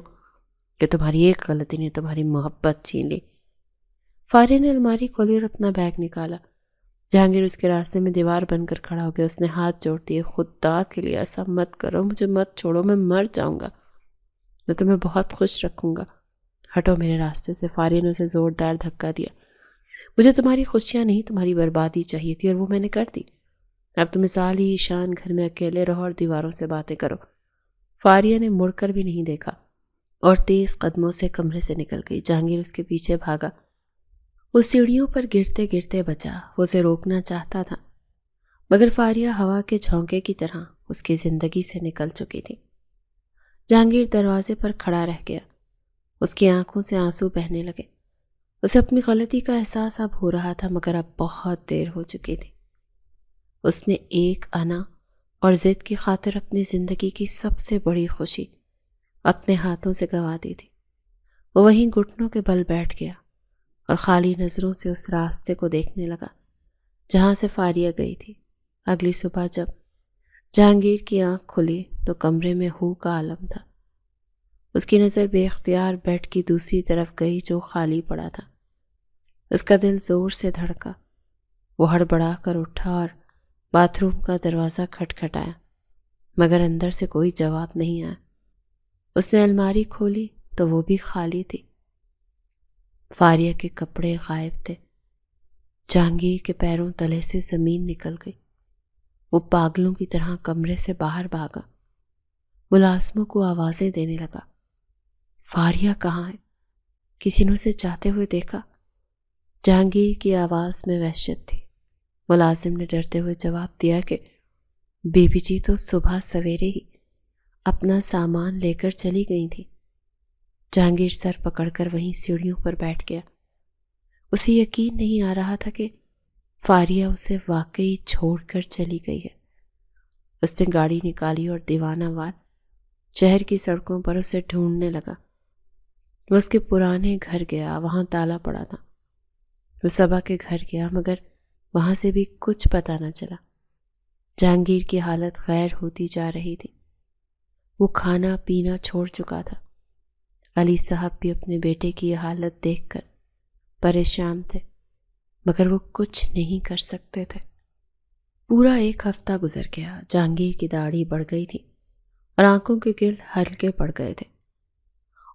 کہ تمہاری ایک غلطی نے تمہاری محبت چھین لی۔ فاریہ نے الماری کھولی اور اپنا بیگ نکالا۔ جہانگیر اس کے راستے میں دیوار بن کر کھڑا ہو گیا۔ اس نے ہاتھ جوڑ دیے۔ خدا کے لیے ایسا مت کرو، مجھے مت چھوڑو، میں مر جاؤں گا، میں تمہیں بہت خوش رکھوں گا، ہٹو میرے راستے سے۔ فاریہ نے اسے زوردار دھکا دیا۔ مجھے تمہاری خوشیاں نہیں، تمہاری بربادی چاہیے تھی اور وہ میں نے کر دی۔ اب تو مثال ہی شان گھر میں اکیلے رہو اور دیواروں سے باتیں کرو۔ فاریہ نے مڑ کر بھی نہیں دیکھا اور تیز قدموں سے کمرے سے نکل گئی۔ جہانگیر اس کے پیچھے بھاگا۔ وہ سیڑھیوں پر گرتے گرتے بچا۔ وہ اسے روکنا چاہتا تھا مگر فاریہ ہوا کے جھونکے کی طرح اس کی زندگی سے نکل چکی تھی۔ جہانگیر دروازے پر کھڑا رہ گیا۔ اس کی آنکھوں سے آنسو بہنے لگے۔ اسے اپنی غلطی کا احساس اب ہو رہا تھا مگر اب بہت دیر ہو چکی تھی۔ اس نے ایک انا اور ضد کی خاطر اپنی زندگی کی سب سے بڑی خوشی اپنے ہاتھوں سے گنوا دی تھی۔ وہ وہیں گھٹنوں کے بل بیٹھ گیا اور خالی نظروں سے اس راستے کو دیکھنے لگا جہاں سے فاریہ گئی تھی۔ اگلی صبح جب جہانگیر کی آنکھ کھلی تو کمرے میں ہو کا عالم تھا۔ اس کی نظر بے اختیار بیڈ کی دوسری طرف گئی جو خالی پڑا تھا۔ اس کا دل زور سے دھڑکا۔ وہ ہڑبڑا کر اٹھا اور باتھ روم کا دروازہ کھٹکھٹایا مگر اندر سے کوئی جواب نہیں آیا۔ اس نے الماری کھولی تو وہ بھی خالی تھی۔ فاریہ کے کپڑے غائب تھے۔ جہانگیر کے پیروں تلے سے زمین نکل گئی۔ وہ پاگلوں کی طرح کمرے سے باہر بھاگا۔ ملازموں کو آوازیں دینے لگا۔ فاریہ کہاں ہے؟ کسی نے اسے جاتے ہوئے دیکھا؟ جہانگیر کی آواز میں وحشت تھی۔ ملازم نے ڈرتے ہوئے جواب دیا کہ بی بی جی تو صبح سویرے ہی اپنا سامان لے کر چلی گئی تھی۔ جہانگیر سر پکڑ کر وہیں سیڑھیوں پر بیٹھ گیا۔ اسے یقین نہیں آ رہا تھا کہ فاریہ اسے واقعی چھوڑ کر چلی گئی ہے۔ اس نے گاڑی نکالی اور دیوانہ وار شہر کی سڑکوں پر اسے ڈھونڈنے لگا۔ وہ اس کے پرانے گھر گیا، وہاں تالا پڑا تھا۔ وہ صبا کے گھر گیا مگر وہاں سے بھی کچھ پتہ نہ چلا۔ جہانگیر کی حالت غیر ہوتی جا رہی تھی۔ وہ کھانا پینا چھوڑ چکا تھا۔ علی صاحب بھی اپنے بیٹے کی یہ حالت دیکھ کر پریشان تھے مگر وہ کچھ نہیں کر سکتے تھے۔ پورا ایک ہفتہ گزر گیا۔ جہانگیر کی داڑھی بڑھ گئی تھی اور آنکھوں کے گرد ہلکے پڑ گئے تھے۔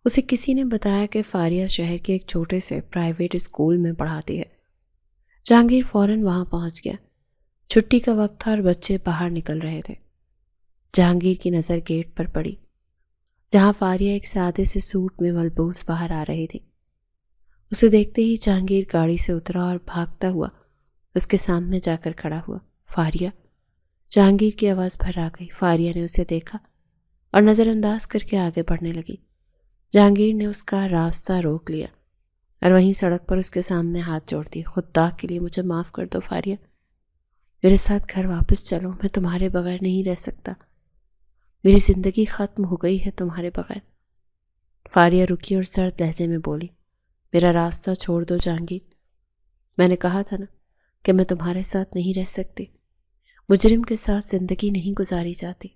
اسے کسی نے بتایا کہ فاریہ شہر کے ایک چھوٹے سے پرائیویٹ اسکول میں پڑھاتی ہے۔ جہانگیر فوراً وہاں پہنچ گیا۔ چھٹی کا وقت تھا اور بچے باہر نکل رہے تھے۔ جہانگیر کی نظر گیٹ پر پڑی جہاں فاریہ ایک سادے سے سوٹ میں ملبوس باہر آ رہی تھی۔ اسے دیکھتے ہی جہانگیر گاڑی سے اترا اور بھاگتا ہوا اس کے سامنے جا کر کھڑا ہوا۔ فاریہ! جہانگیر کی آواز بھر آ گئی۔ فاریہ نے اسے دیکھا اور نظر انداز کر کے آگے بڑھنے لگی۔ جہانگیر نے اس کا راستہ روک لیا اور وہیں سڑک پر اس کے سامنے ہاتھ جوڑ دی۔ خدا کے لیے مجھے معاف کر دو فاریہ، میرے ساتھ گھر واپس چلو، میں تمہارے بغیر نہیں رہ سکتا، میری زندگی ختم ہو گئی ہے تمہارے بغیر۔ فاریہ رکی اور سرد لہجے میں بولی، میرا راستہ چھوڑ دو جہانگیر، میں نے کہا تھا نا کہ میں تمہارے ساتھ نہیں رہ سکتی، مجرم کے ساتھ زندگی نہیں گزاری جاتی،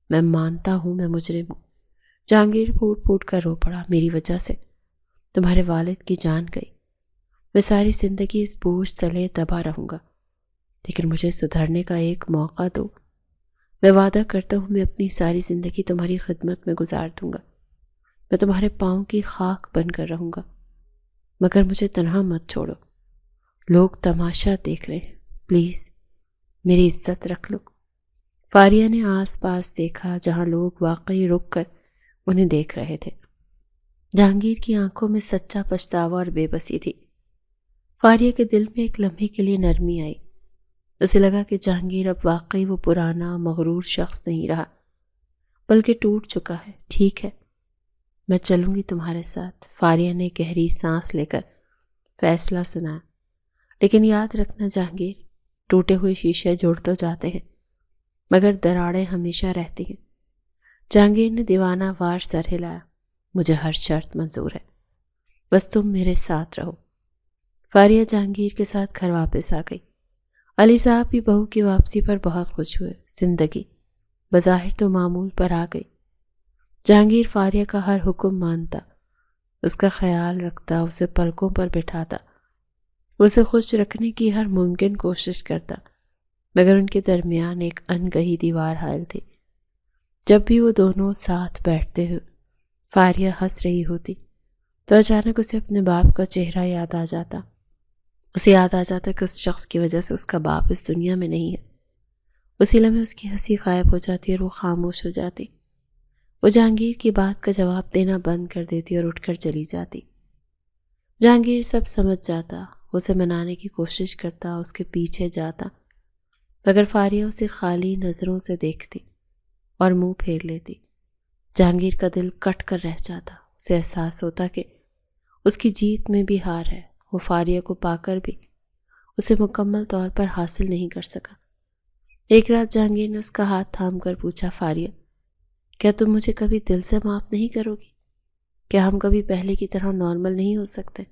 میں مانتا ہوں میں مجرم ہوں۔ جہانگیر پھوٹ پھوٹ کر رو پڑا، میری وجہ سے تمہارے والد کی جان گئی، میں ساری زندگی اس بوجھ تلے دبا رہوں گا، لیکن مجھے سدھرنے کا ایک موقع دو، میں وعدہ کرتا ہوں میں اپنی ساری زندگی تمہاری خدمت میں گزار دوں گا، میں تمہارے پاؤں کی خاک بن کر رہوں گا، مگر مجھے تنہا مت چھوڑو، لوگ تماشا دیکھ رہے ہیں، پلیز میری عزت رکھ لو۔ فاریہ نے آس پاس دیکھا جہاں لوگ واقعی رک کر انہیں دیکھ رہے تھے۔ جہانگیر کی آنکھوں میں سچا پچھتاوا اور بے بسی تھی۔ فاریہ کے دل میں ایک لمحے کے لیے نرمی آئی۔ اسے لگا کہ جہانگیر اب واقعی وہ پرانا مغرور شخص نہیں رہا بلکہ ٹوٹ چکا ہے۔ ٹھیک ہے، میں چلوں گی تمہارے ساتھ، فاریہ نے گہری سانس لے کر فیصلہ سنایا، لیکن یاد رکھنا جہانگیر، ٹوٹے ہوئے شیشے جڑ تو جاتے ہیں مگر دراڑیں ہمیشہ رہتی ہیں۔ جہانگیر نے دیوانہ وار سر ہلایا، مجھے ہر شرط منظور ہے، بس تم میرے ساتھ رہو۔ فاریہ جہانگیر کے ساتھ گھر واپس آ گئی۔ علی صاحب بھی بہو کی واپسی پر بہت خوش ہوئے۔ زندگی بظاہر تو معمول پر آ گئی۔ جہانگیر فاریہ کا ہر حکم مانتا، اس کا خیال رکھتا، اسے پلکوں پر بٹھاتا، اسے خوش رکھنے کی ہر ممکن کوشش کرتا، مگر ان کے درمیان ایک انگہی دیوار حائل تھی۔ جب بھی وہ دونوں ساتھ بیٹھتے ہوئے فاریہ ہنس رہی ہوتی تو اچانک اسے اپنے باپ کا چہرہ یاد آ جاتا۔ اسے یاد آ جاتا کہ اس شخص کی وجہ سے اس کا باپ اس دنیا میں نہیں ہے، اسی لمحے اس کی ہنسی غائب ہو جاتی اور وہ خاموش ہو جاتی۔ وہ جہانگیر کی بات کا جواب دینا بند کر دیتی اور اٹھ کر چلی جاتی۔ جہانگیر سب سمجھ جاتا، اسے منانے کی کوشش کرتا، اس کے پیچھے جاتا، مگر فاریہ اسے خالی نظروں سے دیکھتی اور منہ پھیر لیتی۔ جہانگیر کا دل کٹ کر رہ جاتا، اسے احساس ہوتا کہ اس کی جیت میں بھی ہار ہے، وہ فاریہ کو پا کر بھی اسے مکمل طور پر حاصل نہیں کر سکا۔ ایک رات جہانگیر نے اس کا ہاتھ تھام کر پوچھا، فاریہ کیا تم مجھے کبھی دل سے معاف نہیں کرو گی؟ کیا ہم کبھی پہلے کی طرح نارمل نہیں ہو سکتے؟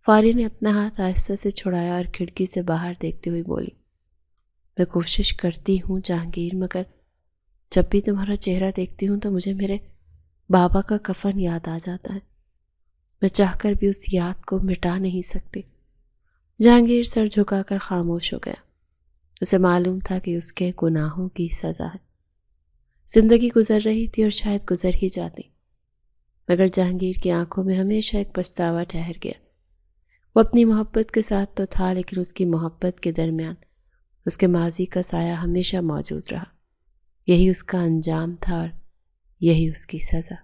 فاریہ نے اپنا ہاتھ آہستہ سے چھڑایا اور کھڑکی سے باہر دیکھتے ہوئے بولی، میں کوشش کرتی ہوں جہانگیر، مگر جب بھی تمہارا چہرہ دیکھتی ہوں تو مجھے میرے بابا کا کفن یاد آ جاتا ہے، میں چاہ کر بھی اس یاد کو مٹا نہیں سکتی۔ جہانگیر سر جھکا کر خاموش ہو گیا، اسے معلوم تھا کہ اس کے گناہوں کی سزا ہے۔ زندگی گزر رہی تھی اور شاید گزر ہی جاتی، مگر جہانگیر کی آنکھوں میں ہمیشہ ایک پچھتاوا ٹھہر گیا۔ وہ اپنی محبت کے ساتھ تو تھا، لیکن اس کی محبت کے درمیان اس کے ماضی کا سایہ ہمیشہ موجود رہا۔ یہی اس کا انجام تھا اور یہی اس کی سزا۔